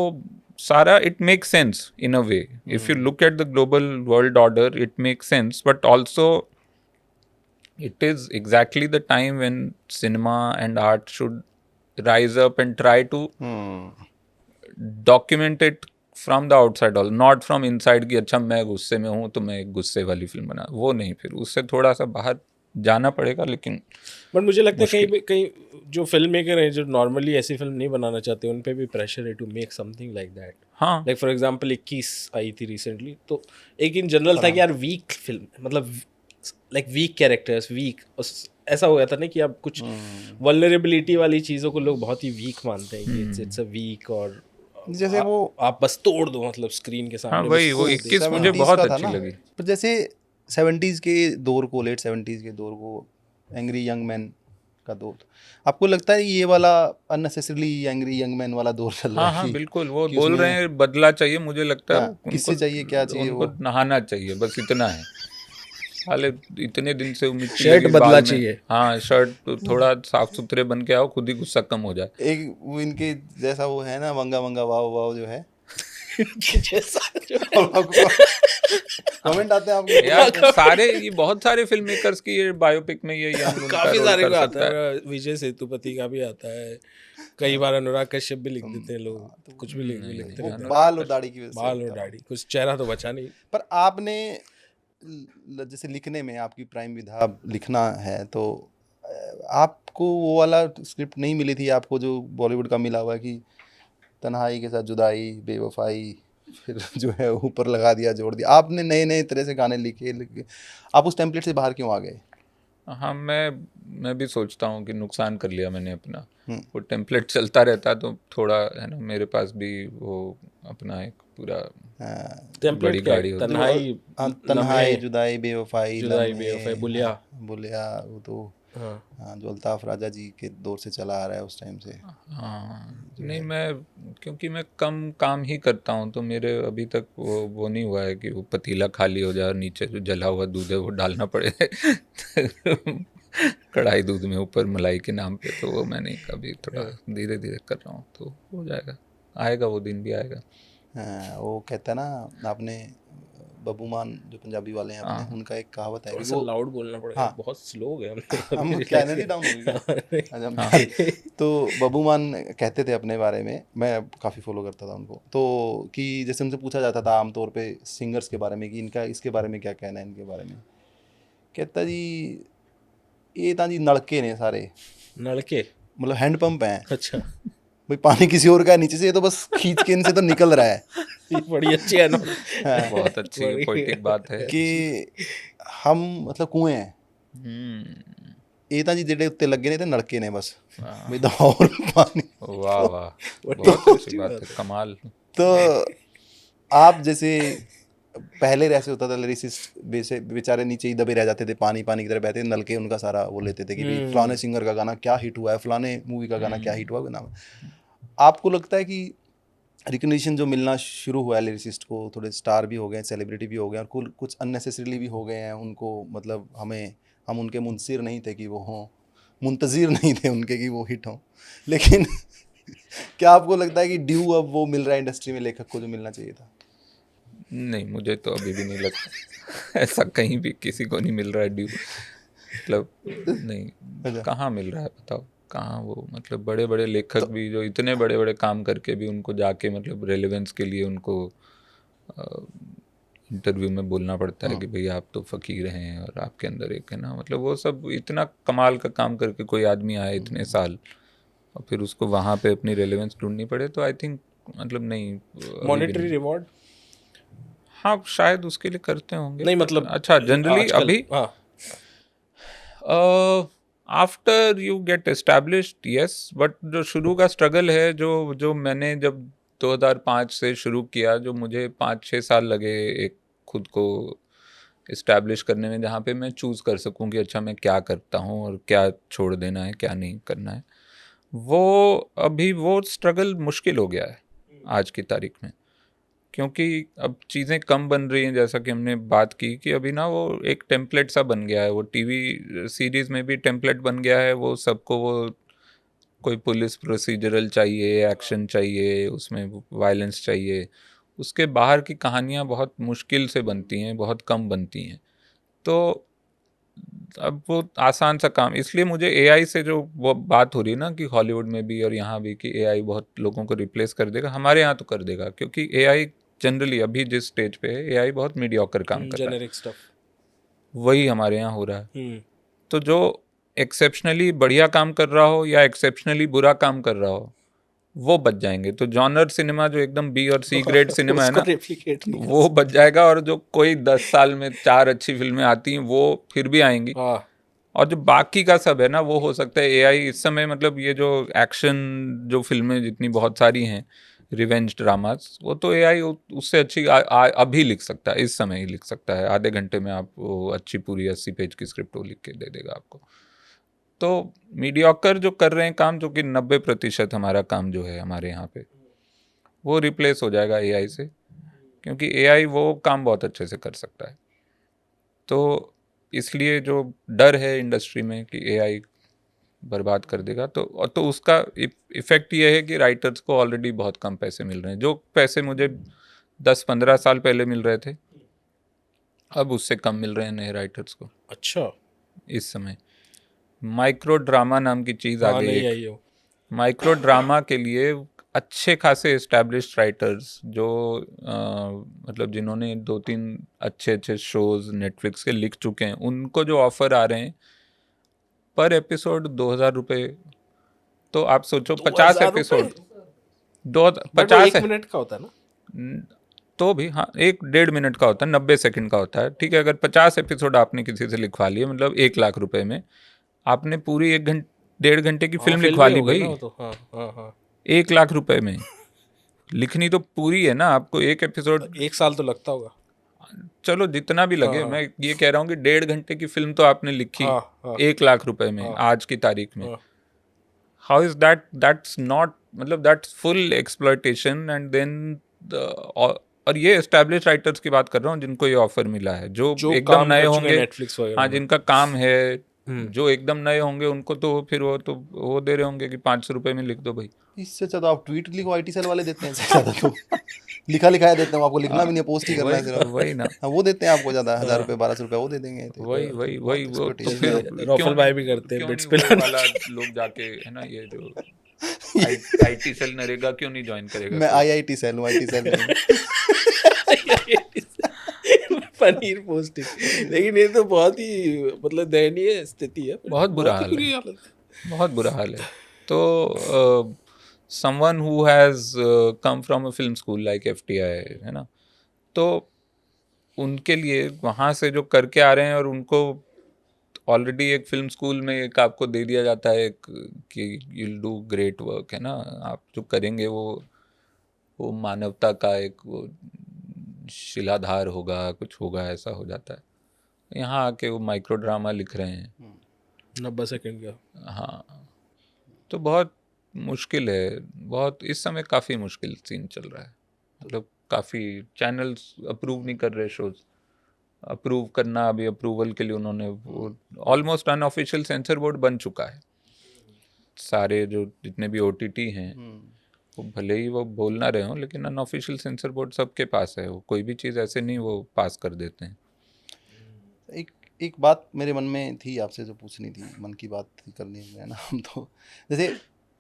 सारा it make sense in a way, if you look at the global world order it make sense, but also it is exactly the time when cinema and art should rise up and try to document it from the outside all, not from inside कि अच्छा मैं गुस्से में हूँ तो मैं एक गुस्से वाली फिल्म बना, वो नहीं, फिर उससे थोड़ा सा बाहर जाना पड़ेगा। लेकिन बट मुझे लगता है कहीं जो फिल्म मेकर हैं जो नॉर्मली ऐसी फिल्म नहीं बनाना चाहते, उन पे भी प्रेशर है to make something like that. हाँ, लाइक फॉर एग्जांपल 21 आई थी रिसेंटली, तो एक इन जनरल था कि यार वीक फिल्म, मतलब लाइक वीक कैरेक्टर्स, वीक ऐसा हो गया था ना कि अब कुछ वल्नरेबिलिटी वाली चीज़ों को लोग बहुत ही वीक मानते हैं कि इट्स अ वीक, और जैसे वो आप बस तोड़ दो मतलब स्क्रीन के सामने। हाँ, वही वो 21 मुझे बहुत अच्छी लगी। पर जैसे 70s के दौर को, लेट 70s के दौर को, एंग्री यंग मैन का दौर, आपको लगता है ये वाला अननेसेसरीली एंग्री यंग मैन वाला दौर चल रहा है? हाँ, बिल्कुल। वो बोल रहे हैं बदला चाहिए, मुझे लगता है किससे चाहिए, क्या चाहिए, उनको नहाना चाहिए, बस इतना है। हाले इतने दिन से उम्मीद, शर्ट बदला चाहिए। हाँ, शर्ट थोड़ा साफ सुथरे बन के आओ, खुद ही गुस्सा कम हो जाए। एक वो इनके जैसा वो है ना, वंगा वंगा वाव वाव जो है जैसा कमेंट आते हैं आपको यार, सारे ये बहुत सारे फिल्म मेकर्स की ये बायोपिक में ये काफी सारे को आता है, विजय सेतुपति का भी आता है, कई बार अनुराग कश्यप भी लिख देते हैं लोग, कुछ भी लिखते वो हैं, बाल और दाढ़ी की वजह से बाल और होता है। दाढ़ी, कुछ चेहरा तो बचा नहीं। पर आपने जैसे लिखने में आपकी प्राइम विधा लिखना है, तो आपको वो वाला स्क्रिप्ट नहीं मिली थी आपको जो बॉलीवुड का मिला हुआ है कि तन्हाई के साथ जुदाई, बेवफाई, फिर जो है ऊपर लगा दिया, जोड़ दिया। आपने नए नए तरह से गाने लिखे, आप उस टेम्पलेट से बाहर क्यों आ गए? हाँ, मैं भी सोचता हूँ कि नुकसान कर लिया मैंने अपना। वो टेम्पलेट चलता रहता तो थोड़ा है ना, मेरे पास भी वो अपना एक पूरा बड़ी गाड़ी होती। तन्हाई, जुदाई, बेवफाई, बुलिया, वो तो हाँ, जो अल्ताफ राजा जी के दौर से चला आ रहा है उस टाइम से। हाँ, नहीं, क्योंकि मैं कम काम ही करता हूँ, तो मेरे अभी तक वो नहीं हुआ है कि वो पतीला खाली हो जाए और नीचे जो जला हुआ दूध है वो डालना पड़े कढ़ाई दूध में ऊपर मलाई के नाम पे। तो वो मैंने कभी थोड़ा धीरे धीरे कर रहा हूँ, तो हो जाएगा, आएगा वो दिन भी आएगा। हाँ, वो कहता है ना, आपने बबूमान जो पंजाबी वाले हैं अपने, उनका एक कहावत है कि वो लाउड बोलना पड़ेगा। हाँ, बहुत स्लो हो गया हम क्या एनर्जी डाउन हो गई। तो बबूमान कहते थे अपने बारे में, मैं काफ़ी फॉलो करता था उनको, तो कि जैसे उनसे पूछा जाता था आमतौर पे सिंगर्स के बारे में कि इनका इसके बारे में क्या कहना है, इनके बारे में, कहता जी ये तो जी नलके ने सारे, नलके मतलब हैंडपम्प हैं। अच्छा, भाई पानी किसी और का है नीचे से, ये तो बस खींच के इनसे तो निकल रहा है। बड़ी अच्छी है ना, बहुत अच्छी पोएटिक बात है कि हम मतलब कुएं हैं, ये तो जी जेडे उत्ते लगे ने ते नलके ने बस, भाई तो और पानी। वाह वाह, बहुत अच्छी बात है, कमाल। तो आप जैसे पहले ऐसे होता था, लिरिसिस्ट बेचारे नीचे ही दबे रह जाते थे, पानी पानी की तरह बहते, नलके उनका सारा वो लेते थे कि भाई फलाने सिंगर का गाना क्या हिट हुआ है, फलाने मूवी का गाना क्या हिट हुआ है नाम। आपको लगता है कि रिकग्निशन जो मिलना शुरू हुआ है लिरिसिस्ट को, थोड़े स्टार भी हो गए, सेलिब्रिटी भी हो गए, और कुछ अननेसेसरीली भी हो गए हैं उनको, मतलब हम उनके मुंतज़िर नहीं थे कि वो हों, मुंतज़िर नहीं थे उनके कि वो हिट हों, लेकिन क्या आपको लगता है कि ड्यू अब वो मिल रहा है इंडस्ट्री में लेखक को जो मिलना चाहिए था? नहीं, मुझे तो अभी भी नहीं लगता ऐसा कहीं भी किसी को नहीं मिल रहा है ड्यू, मतलब नहीं, कहाँ मिल रहा है बताओ, कहाँ वो, मतलब बड़े बड़े लेखक भी जो इतने बड़े बड़े काम करके भी उनको जाके मतलब रेलेवेंस के लिए उनको इंटरव्यू में बोलना पड़ता है कि भाई आप तो फ़कीर हैं और आपके अंदर एक है ना, मतलब वो सब इतना कमाल का काम करके कोई आदमी आए इतने साल और फिर उसको वहाँ पे अपनी रेलेवेंस ढूंढनी पड़े, तो आई थिंक मतलब नहीं। मॉनेटरी रिवॉर्ड, हाँ शायद उसके लिए करते होंगे, नहीं मतलब अच्छा जनरली अभी after you get established yes, but जो शुरू का स्ट्रगल है, जो मैंने जब 2005 से शुरू किया, जो मुझे 5-6 साल लगे एक खुद को इस्टेब्लिश करने में, जहाँ पे मैं चूज़ कर सकूँ कि अच्छा मैं क्या करता हूँ और क्या छोड़ देना है, क्या नहीं करना है, वो अभी वो स्ट्रगल मुश्किल हो गया है आज की तारीख में, क्योंकि अब चीज़ें कम बन रही हैं, जैसा कि हमने बात की कि अभी ना वो एक टेम्पलेट सा बन गया है, वो टीवी सीरीज़ में भी टेम्पलेट बन गया है, वो सबको वो कोई पुलिस प्रोसीजरल चाहिए, एक्शन चाहिए, उसमें वायलेंस चाहिए, उसके बाहर की कहानियाँ बहुत मुश्किल से बनती हैं, बहुत कम बनती हैं। तो अब वो आसान सा काम, इसलिए मुझे एआई से जो वो बात हो रही है ना कि हॉलीवुड में भी और यहाँ भी कि एआई बहुत लोगों को रिप्लेस कर देगा, हमारे यहाँ तो कर देगा, क्योंकि एआई जनरली अभी जिस स्टेज पे है एआई बहुत मीडियोकर काम कर रहा है, स्टफ वही हमारे यहाँ हो रहा है। तो जो एक्सेप्शनली बढ़िया काम कर रहा हो या एक्सेप्शनली बुरा काम कर रहा हो वो बच जाएंगे, तो जॉनर सिनेमा जो एकदम बी और सी ग्रेड सिनेमा है ना, वो बच जाएगा, और जो कोई 10 साल में 4 अच्छी फिल्में आती हैं वो फिर भी आएंगी, और जो बाकी का सब है ना वो हो सकता है एआई इस समय, मतलब ये जो एक्शन जो फिल्में जितनी बहुत सारी हैं, रिवेंज ड्रामास, वो तो एआई उससे अच्छी अभी लिख सकता है, इस समय ही लिख सकता है, आधे घंटे में आप वो अच्छी पूरी 80 पेज की स्क्रिप्ट वो लिख के दे देगा आपको। तो मीडियोकर जो कर रहे हैं काम, जो कि 90% हमारा काम जो है हमारे यहाँ पे, वो रिप्लेस हो जाएगा एआई से, क्योंकि एआई वो काम बहुत अच्छे से कर सकता है। तो इसलिए जो डर है इंडस्ट्री में कि एआई बर्बाद कर देगा, तो उसका इफ़ेक्ट ये है कि राइटर्स को ऑलरेडी बहुत कम पैसे मिल रहे हैं, जो पैसे मुझे 10-15 साल पहले मिल रहे थे अब उससे कम मिल रहे हैं नए राइटर्स को। अच्छा, इस समय माइक्रो ड्रामा नाम की चीज़ आ गई है, माइक्रो ड्रामा के लिए अच्छे खासे एस्टैब्लिश्ड राइटर्स जो मतलब जिन्होंने 2-3 अच्छे शोज नेटफ्लिक्स के लिख चुके हैं, उनको जो ऑफर आ रहे हैं पर एपिसोड 2,000 रुपये, तो आप सोचो 50 एपिसोड 50 मिनट का होता है ना, तो भी हाँ 1-1.5 मिनट का होता है, 90 सेकंड का होता है, ठीक है। अगर 50 एपिसोड आपने किसी से लिखवा लिए, मतलब 1 लाख रुपए में आपने पूरी 1-1.5 घंटे की फिल्म लिखवा ली भाई। तो हाँ 1 लाख रुपए में लिखनी तो पूरी है ना आपको, एक एपिसोड 1 साल तो लगता होगा। चलो जितना भी लगे, मैं ये कह रहा हूँ कि 1.5 घंटे की फिल्म तो आपने लिखी 1 लाख रुपए में आज की तारीख में। हाउ इज दैट्स नॉट, मतलब that's full exploitation. And then और ये एस्टैब्लिश राइटर्स की बात कर रहा हूँ जिनको ये ऑफर मिला है, जो एकदम नए होंगे, हाँ जिनका काम है, जो एकदम नए होंगे उनको तो फिर वो दे रहे होंगे कि 500 रुपए में लिख दो भाई। इससे ज़्यादा आप ट्वीट लिखो, IT सेल वाले देते हैं ज़्यादा, तो लिखाया देते हैं आपको, लिखना भी नहीं, पोस्ट ही करना है सिर्फ, वही ना। हाँ वो देते हैं आपको ज़्यादा, 1,000 रुपए 1,200 रुपए वो दे देंगे। वही वो तो फिर रॉफल भाई भी करते हैं बिट्स पे वाला लोग जाके, है ना, ये जो IT सेल नरेगा क्यों नहीं ज्वाइन करेगा? मैं IIT सेल हूँ, IT सेल नहीं। पनीर पोस्टिंग, लेकिन ये तो बहुत ही मतलब दयनीय स्थिति है, बहुत बुरा हाल है, बहुत बुरा हाल है। तो someone who has come from a film school like FTI, है ना, तो उनके लिए वहाँ से जो करके आ रहे हैं, और उनको ऑलरेडी एक फिल्म स्कूल में एक आपको दे दिया जाता है कि you'll do great work, है ना, आप जो करेंगे वो मानवता का एक वो शिलाधार होगा, कुछ होगा, ऐसा हो जाता है। यहाँ आके वो माइक्रो ड्रामा लिख रहे हैं 90 सेकंड का। हाँ, तो बहुत मुश्किल है, बहुत इस समय काफ़ी मुश्किल सीन चल रहा है। मतलब काफ़ी चैनल्स अप्रूव नहीं कर रहे शोज, अप्रूव करना अभी अप्रूवल के लिए उन्होंने वो ऑलमोस्ट अनऑफिशियल सेंसर बोर्ड बन चुका है। सारे जो जितने भी OTT हैं वो भले ही वो बोल ना रहे हों, लेकिन अनऑफिशियल सेंसर बोर्ड सबके पास है, वो कोई भी चीज़ ऐसे नहीं वो पास कर देते हैं। एक बात मेरे मन में थी आपसे जो पूछनी थी, मन की बात करनी है ना हम, तो जैसे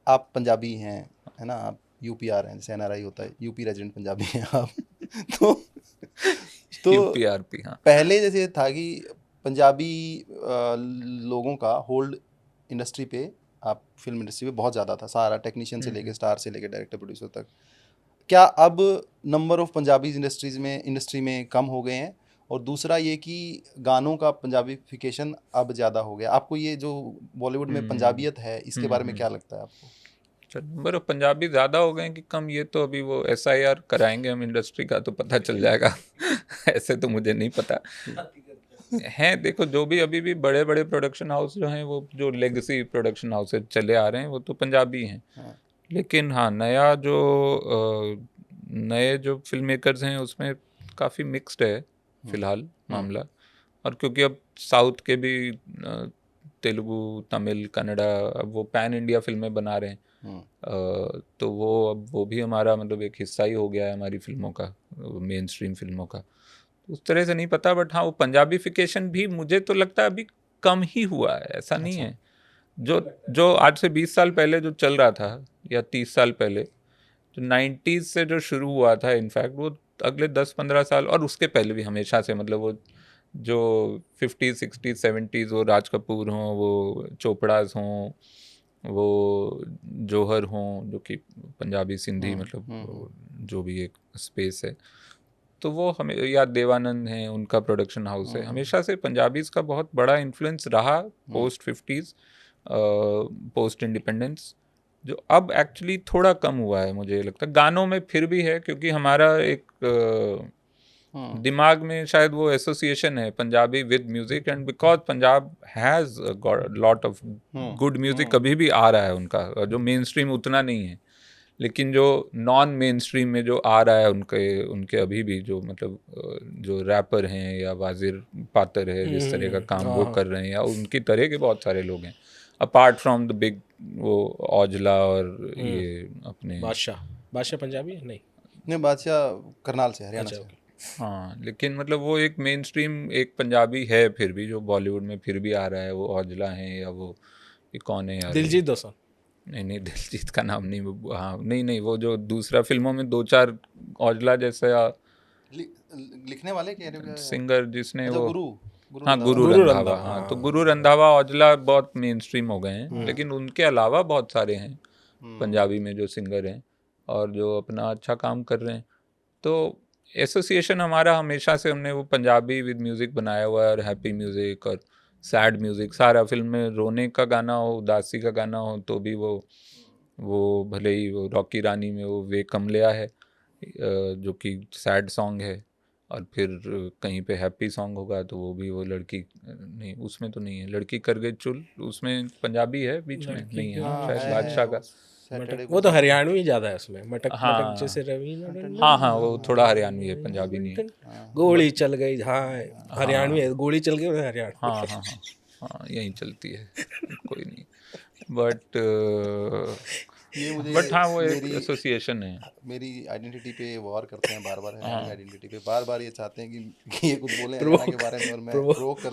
आप पंजाबी हैं, है ना, आप UPR हैं, जैसे NRI होता है, UP रेजिडेंट पंजाबी हैं आप तो UPRP, हाँ। पहले जैसे था कि पंजाबी लोगों का होल्ड इंडस्ट्री पे, आप फिल्म इंडस्ट्री पे बहुत ज़्यादा था, सारा टेक्नीशियन से लेके स्टार से लेके डायरेक्टर प्रोड्यूसर तक। क्या अब नंबर ऑफ पंजाबी इंडस्ट्री में कम हो गए हैं? और दूसरा ये कि गानों का पंजाबीफिकेशन अब ज़्यादा हो गया, आपको ये जो बॉलीवुड में पंजाबियत है इसके बारे में क्या लगता है आपको? नंबर ऑफ पंजाबी ज़्यादा हो गए कि कम, ये तो अभी वो SIR कराएंगे हम इंडस्ट्री का तो पता चल जाएगा ऐसे तो मुझे नहीं पता हैं। देखो जो भी अभी भी बड़े बड़े प्रोडक्शन हाउस जो हैं, वो जो लेगेसी प्रोडक्शन हाउस चले आ रहे हैं वो तो पंजाबी हैं। लेकिन हाँ, नए जो फिल्म मेकर्स हैं उसमें काफ़ी मिक्स्ड है फिलहाल मामला। और क्योंकि अब साउथ के भी तेलुगु, तमिल, कन्नड़ा, अब वो पैन इंडिया फिल्में बना रहे हैं, तो वो भी हमारा मतलब एक हिस्सा ही हो गया है हमारी फिल्मों का, मेन स्ट्रीम फिल्मों का। उस तरह से नहीं पता, बट हाँ वो पंजाबीफिकेशन भी मुझे तो लगता है अभी कम ही हुआ है, ऐसा नहीं है। जो आज से 20 साल पहले जो चल रहा था, या 30 साल पहले, जो 90s से जो शुरू हुआ था, इनफैक्ट वो अगले 10-15 साल और उसके पहले भी हमेशा से, मतलब वो जो 50s 60s 70s, वो राज कपूर हों, वो चोपड़ाज हों, वो जौहर हों, जो कि पंजाबी सिंधी मतलब जो भी एक स्पेस है, तो वो हमें, या देवानंद हैं, उनका प्रोडक्शन हाउस है, हमेशा से पंजाबीज़ का बहुत बड़ा इन्फ्लुएंस रहा पोस्ट 50s, पोस्ट इंडिपेंडेंस, जो अब एक्चुअली थोड़ा कम हुआ है मुझे लगता है। गानों में फिर भी है, क्योंकि हमारा एक दिमाग में शायद वो एसोसिएशन है Punjabi with music, and because Punjab has lot of good music अभी भी आ रहा है उनका, जो मेन स्ट्रीम उतना नहीं है, लेकिन जो नॉन मेन स्ट्रीम में जो आ रहा है उनके अभी भी जो मतलब जो रैपर हैं या वाजिर पातर है, जिस तरह का काम वो कर रहे हैं, या उनकी तरह के बहुत सारे लोग हैं, अपार्ट फ्रॉम द बिग वो औजला और ये अपने बादशाह पंजाबी है? नहीं, बादशाह करनाल से, हरियाणा से। हाँ, लेकिन मतलब वो एक मेन स्ट्रीम एक पंजाबी है फिर भी, जो बॉलीवुड में फिर भी आ रहा है, वो औजला हैं, या वो कौन है यार, दिलजीत दोसांझ। नहीं दिलजीत का नाम नहीं, हाँ नहीं वो जो दूसरा फिल्मों में 2-4 औजला जैसे लिखने वाले कह रहे हो, सिंगर जिसने वो गुरु हाँ गुरु रंधावा, हाँ तो गुरु रंधावा औजला बहुत मेन स्ट्रीम हो गए हैं, लेकिन उनके अलावा बहुत सारे हैं पंजाबी में जो सिंगर हैं और जो अपना अच्छा काम कर रहे हैं। तो एसोसिएशन हमारा हमेशा से, हमने वो पंजाबी विद म्यूज़िक बनाया हुआ है और हैप्पी म्यूज़िक और सैड म्यूज़िक, सारा फिल्म में रोने का गाना हो, उदासी का गाना हो तो भी वो भले ही वो रॉकी रानी में वो वे कमलिया है जो कि सैड सॉन्ग है, और फिर कहीं पे हैप्पी सॉन्ग होगा तो वो भी वो लड़की नहीं, उसमें तो नहीं है, लड़की कर गई चुल, उसमें पंजाबी है बीच में नहीं है शायद, बादशाह का वो तो हरियाणवी ज्यादा है उसमें, मटक हाँ, मटक जैसे रवि। हाँ वो थोड़ा हरियाणवी है, पंजाबी नहीं है। गोली चल गई, हाँ हरियाणवी है, गोली चल गई हरियाणा। हाँ यही चलती है कोई नहीं, बट हाँ वो एक एसोसिएशन है। मेरी आइडेंटिटी पे वॉर करते हैं बार बार, हरियाणा आइडेंटिटी पे बार बार ये चाहते हैं कि ये कुछ बोले हरियाणा के बारे में और मैं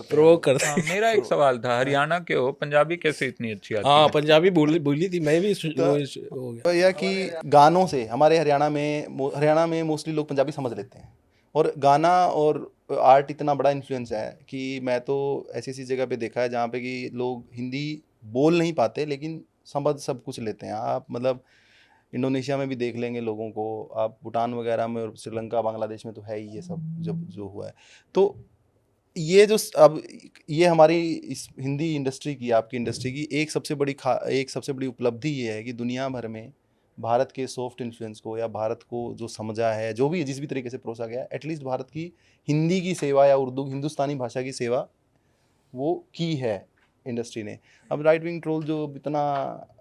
प्रोवोक करता हूँ। मेरा एक सवाल था, हरियाणा के हो, पंजाबी कैसे इतनी अच्छी आती है? हाँ पंजाबी बोली थी मैं भी हो गया। यह कि गानों से हमारे हरियाणा में मोस्टली लोग पंजाबी समझ लेते हैं, और गाना और आर्ट इतना बड़ा इन्फ्लुएंस है कि मैं तो ऐसी जगह पे देखा है जहाँ पे कि लोग हिंदी बोल नहीं पाते लेकिन समझ सब कुछ लेते हैं। आप मतलब इंडोनेशिया में भी देख लेंगे लोगों को, आप भूटान वगैरह में और श्रीलंका बांग्लादेश में तो है ही ये सब जो हुआ है। तो ये जो अब ये हमारी इस हिंदी इंडस्ट्री की, आपकी इंडस्ट्री की एक सबसे बड़ी उपलब्धि ये है कि दुनिया भर में भारत के सॉफ्ट इन्फ्लुएंस को या भारत को जो समझा है, जो भी जिस भी तरीके से परोसा गया, एटलीस्ट भारत की हिंदी की सेवा या उर्दू हिंदुस्तानी भाषा की सेवा वो की है इंडस्ट्री ने। अब राइट विंग ट्रोल जो इतना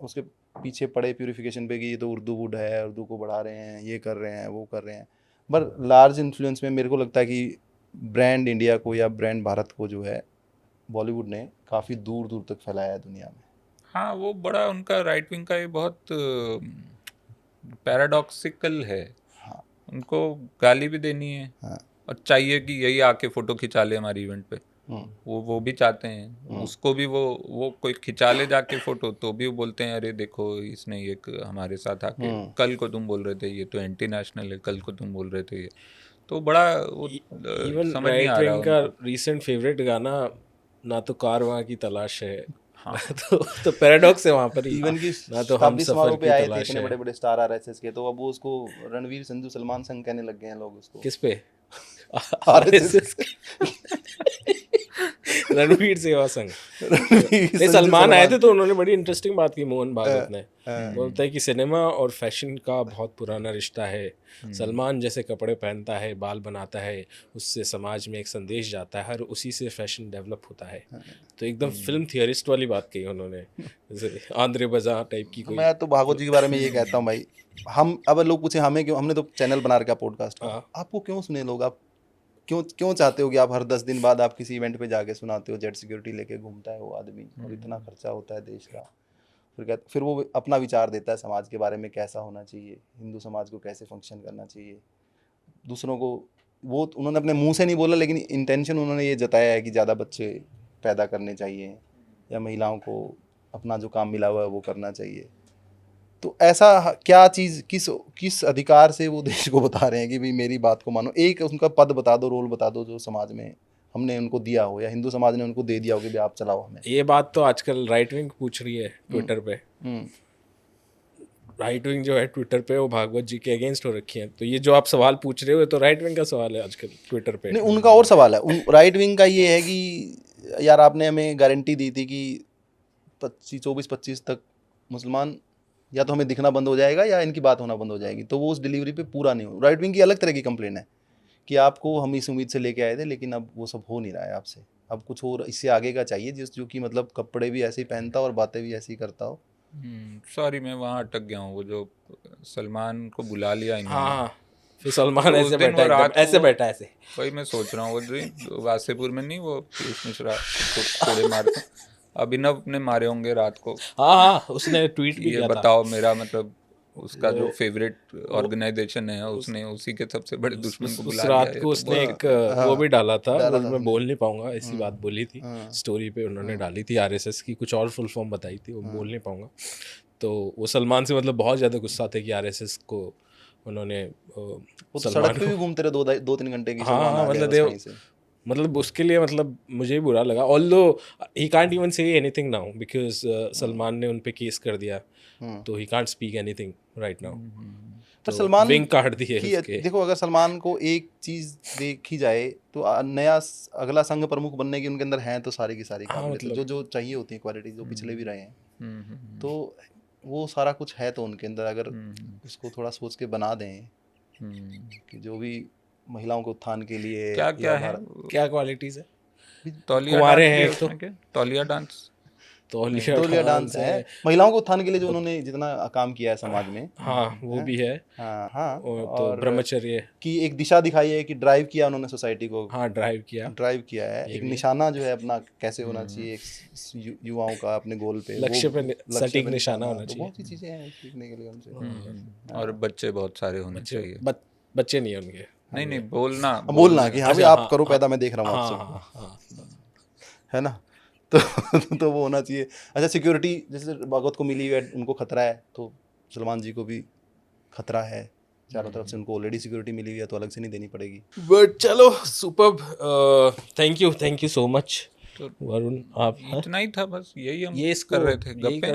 उसके पीछे पड़े प्यूरिफिकेशन पे कि ये तो उर्दू वुड है, उर्दू को बढ़ा रहे हैं, ये कर रहे हैं, वो कर रहे हैं, पर लार्ज इन्फ्लुएंस में मेरे को लगता है कि ब्रांड इंडिया को या ब्रांड भारत को जो है बॉलीवुड ने काफ़ी दूर दूर तक फैलाया है दुनिया में। हाँ वो बड़ा उनका राइट विंग का ये बहुत पैराडॉक्सिकल है। हाँ, उनको गाली भी देनी है। हाँ, और चाहिए कि यही आके फ़ोटो खिंचा ले हमारी इवेंट पे, वो भी चाहते हैं। उसको भी वो कोई खिंचा ले जाके फोटो तो भी वो बोलते हैं अरे देखो इसने ये हमारे साथ आके, कल को तुम बोल रहे थे ये तो एंटी नेशनल है, कल को तुम बोल रहे थे ये, तो बड़ा वो समझ नहीं आ रहा। का रीसेंट फेवरेट गाना ना तो कारवां की तलाश है, हाँ। तो पैराडॉक्स है वहाँ पर, इवन की ना तो हम सफर की तलाश है। इतने बड़े बड़े स्टार आरएसएस के, तो अब वो उसको रणवीर संधू सलमान संग कहने लग गए हैं लोग उसको। किस पे? आरएसएस रणवीर सेवा संघ। सलमान आए थे तो उन्होंने बड़ी इंटरेस्टिंग बात की, मोहन भागवत ने बोलता है कि सिनेमा और फैशन का बहुत पुराना रिश्ता है। सलमान जैसे कपड़े पहनता है, बाल बनाता है, उससे समाज में एक संदेश जाता है, हर उसी से फैशन डेवलप होता है। तो एकदम फिल्म थियरिस्ट वाली बात कही उन्होंने, जैसे आंद्रे बाजार टाइप की कोई। मैं तो भागवत जी के बारे में ये कहता हूँ भाई, हम अब लोग पूछे हमें क्यों, हमने तो चैनल बना रखा पॉडकास्ट, आपको क्यों सुने लोग? आप क्यों चाहते हो कि आप हर 10 दिन बाद आप किसी इवेंट पे जाके सुनाते हो, जेट सिक्योरिटी लेके घूमता है वो आदमी और इतना खर्चा होता है देश का, फिर वो अपना विचार देता है समाज के बारे में, कैसा होना चाहिए, हिंदू समाज को कैसे फंक्शन करना चाहिए, दूसरों को, वो उन्होंने अपने मुंह से नहीं बोला लेकिन इंटेंशन उन्होंने ये जताया है कि ज़्यादा बच्चे पैदा करने चाहिए या महिलाओं को अपना जो काम मिला हुआ है वो करना चाहिए। तो ऐसा क्या चीज़, किस अधिकार से वो देश को बता रहे हैं कि भाई मेरी बात को मानो? एक उनका पद बता दो, रोल बता दो जो समाज में हमने उनको दिया हो या हिंदू समाज ने उनको दे दिया हो कि भाई आप चलाओ हमें। ये बात तो आजकल राइट विंग पूछ रही है ट्विटर पे। राइट विंग जो है ट्विटर पे वो भागवत जी के अगेंस्ट हो रखी है। तो ये जो आप सवाल पूछ रहे हो तो राइट विंग का सवाल है आजकल ट्विटर पे। नहीं, उनका और सवाल है। राइट विंग का ये है कि यार आपने हमें गारंटी दी थी कि 24-25 तक मुसलमान या तो हमें दिखना बंद हो जाएगा या इनकी बात होना बंद हो जाएगी, तो वो उस डिलीवरी पे पूरा नहीं हो। राइट विंग की अलग तरह की कंप्लेन है कि आपको हम इस उम्मीद से लेके आए थे लेकिन अब वो सब हो नहीं रहा है आपसे, अब कुछ और इससे आगे का चाहिए जो कि मतलब कपड़े भी ऐसे ही पहनता और बातें भी ऐसे ही करता हो। सॉरी मैं वहाँ अटक गया हूँ, वो जो सलमान को बुला लिया इन्होंने। हाँ, फिर सलमान ऐसे बैठा ऐसे वही मैं सोच रहा हूँ, वो वासेपुर में नहीं वो पीयूष मिश्रा कोड़े मारते, अभिनव ने मारे होंगे रात को। हाँ उसने ट्वीट भी किया था। बताओ मेरा मतलब उसका जो फेवरेट ऑर्गेनाइजेशन है उसने उसी के सबसे बड़े दुश्मन को बुला लिया। रात को उसने एक वो भी डाला था, मैं बोल नहीं पाऊंगा, ऐसी बात बोली थी स्टोरी पे उन्होंने डाली थी, आरएसएस की कुछ और फुल फॉर्म बताई थी, वो बोल नहीं पाऊंगा। तो वो सलमान से मतलब बहुत ज़्यादा गुस्सा थे कि आरएसएस को उन्होंने वो तो सड़क पे भी घूमते रहे 2-3 घंटे की। हाँ मतलब उसके लिए मतलब मुझे भी बुरा लगा, although he can't even say anything now because Salman ने उन पे केस कर दिया, तो he can't speak anything right now. पर सलमान विंग काट दी है उसके। देखो अगर सलमान को एक चीज देखी जाए तो नया अगला संघ प्रमुख बनने की उनके अंदर है तो सारी की सारी काबिलियत जो चाहिए होती है, क्वालिटी जो पिछले भी रहे हैं, तो वो सारा कुछ है तो उनके अंदर, अगर उसको थोड़ा सोच के बना दें कि जो भी महिलाओं के उत्थान के लिए क्या है, क्या क्वालिटीज है, कुंवारे हैं तो तौलिया डांस है, महिलाओं को उत्थान के लिए जो उन्होंने जितना काम किया है समाज में, हाँ वो भी है। हाँ और ब्रह्मचर्य की एक दिशा दिखाई है कि ड्राइव किया उन्होंने सोसाइटी को, हाँ ड्राइव किया है, एक निशाना जो है अपना कैसे होना चाहिए एक युवाओं का अपने गोल पे, लक्ष्य पे सटीक निशाना होना चाहिए। बहुत सी चीजें हैं सीखने के लिए उनसे। और बच्चे बहुत सारे होने चाहिए। बच्चे नहीं है उनके, नहीं बोलना कि हाँ भाई आप करो पैदा, मैं देख रहा हूँ आपसे, है ना, तो वो होना चाहिए। अच्छा सिक्योरिटी जैसे भागवत को मिली है, उनको खतरा है, तो सलमान जी को भी खतरा है, चारों तरफ से उनको ऑलरेडी सिक्योरिटी मिली हुई है, तो अलग से नहीं देनी पड़ेगी। बट चलो superb, thank you so much Varun. आप इतना ही था बस, यही हम कर रहे थे गप्पे।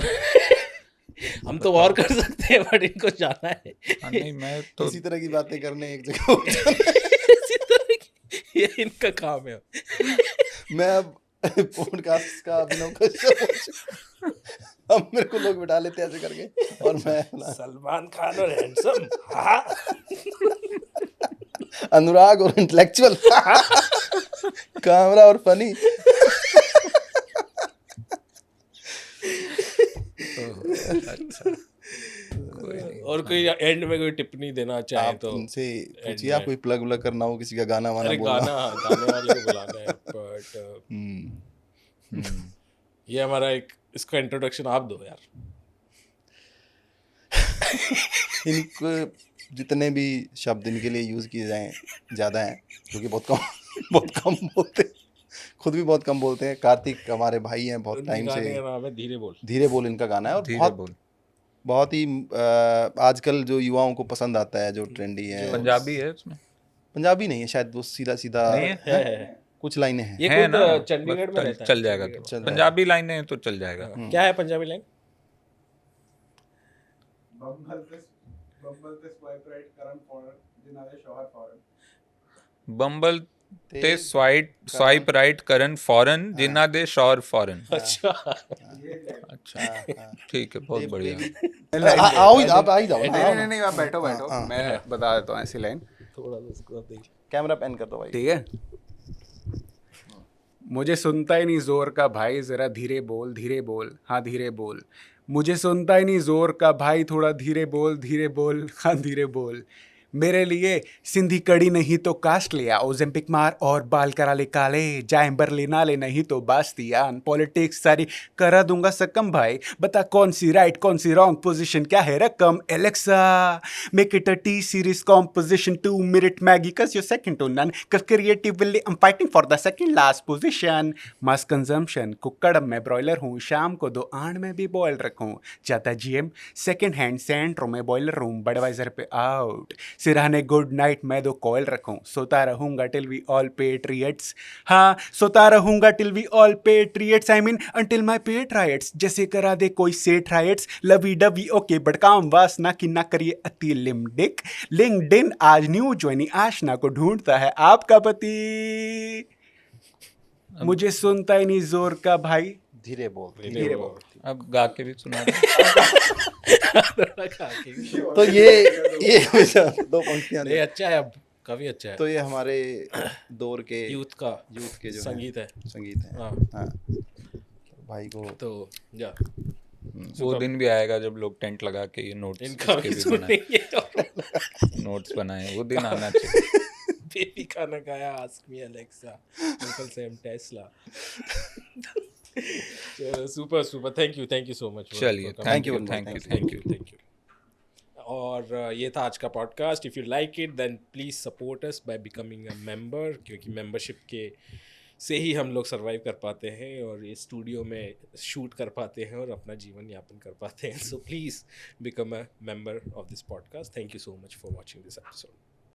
हम तो और कर सकते हैं बट इनको जाना है। नहीं मैं तो इसी तरह की बातें करने एक जगह इसी तरह की, ये इनका काम है। मैं अब पॉडकास्ट का अभिनव कश्यप, अब मेरे को लोग बिठा लेते हैं ऐसे करके, और मैं सलमान खान और हैंडसम, हाँ अनुराग और इंटेलेक्चुअल, कैमरा और फनी। अच्छा और कोई एंड में कोई टिप्पणी देना चाहे तो उनसे पूछिए, आप कोई प्लग व्लग करना हो, किसी का गाना वाना बोलना। गाने वाले को बुलाना है, बट ये हमारा एक इसका इंट्रोडक्शन आप दो यार। इनको जितने भी शब्द इनके लिए यूज किए जाएं ज़्यादा हैं, क्योंकि बहुत कम बोलते हैं, खुद भी बहुत कम बोलते हैं। कार्तिक हमारे भाई हैं, बहुत टाइम से धीरे बोल इनका गाना है, और बहुत ही आजकल जो युवाओं को पसंद आता है, जो ट्रेंडी है। पंजाबी है उसमें? पंजाबी नहीं है शायद, वो सीधा है। कुछ लाइनें हैं, ये खुद चंडीगढ़ में रहता है, चल जाएगा तो पंजाबी लाइनें हैं तो चल जाएगा। क्या है पंजाबी लाइन? बम्बल ते स्वाइप राइट करन फॉरन जिन्ना दे शोर फॉरन। अच्छा ठीक है, बहुत बढ़िया। आप आ ही जाओ। नहीं आप बैठो मैं बता देता हूँ ऐसी लाइन। थोड़ा उसको कैमरा पैन कर दो भाई। ठीक है। मुझे सुनता ही नहीं जोर का भाई, जरा धीरे बोल, हाँ धीरे बोल। मुझे सुनता ही नहीं जोर का भाई, थोड़ा धीरे बोल, हाँ धीरे बोल। मेरे लिए सिंधी कड़ी नहीं तो कास्ट लिया, ओजेम्पिक मार और बाल करा ले काले, जाए बरले नाले नहीं तो बास्तियान। पॉलिटिक्स सारी करा दूंगा सकम भाई, बता कौन सी राइट कौन सी रॉन्ग, पोजीशन क्या है रकम। Alexa make it a T series composition 2 minute Maggi cause you're second to none, cause creatively I'm fighting for the second last position. Mass consumption कुक्कड़ में ब्रॉयलर हूँ, शाम को 2 आंड में भी बॉयल रखूँ। जाता जीएम सेकंड हैंड सेंट्रो में बॉयलर रूम, बडवाइजर पे आउट। सिरहाने गुड नाइट मैं 2 कॉयल रखूं, सोता रहूंगा टिल वी ऑल पेट्रियट्स। हाँ सोता रहूंगा till we all patriots, I mean until my पेट राइट्स। जैसे करा दे कोई set rights, lovey dovey okay but काम वासना की ना करिए अति लिमडिक। लिंक्डइन आज न्यू ज्वाइनी आशना को ढूंढता है आपका पति। मुझे सुनता ही नहीं जोर का भाई, धीरे बोल। अब गा के भी सुना दो। तो ये 2 पंक्तियां नहीं, अच्छा है, अब काफी अच्छा है। तो ये हमारे दौर के यूथ के जो संगीत है। हाँ भाई को तो जा वो दिन भी आएगा जब लोग टेंट लगा के ये नोट्स इनका भी सुनेंगे, नोट्स बनाए, वो दिन आना चाहिए। बेबी खाना खाया, ask me Alexa, uncle Sam Tesla. Super thank you so much. चलिए थैंक यू। और ये था आज का podcast. If you like it then please support us by becoming a member, क्योंकि मेंबरशिप के से ही हम लोग सर्वाइव कर पाते हैं और ये स्टूडियो में शूट कर पाते हैं और अपना जीवन यापन कर पाते हैं. So please become a member of this podcast. Thank you so much for watching this episode.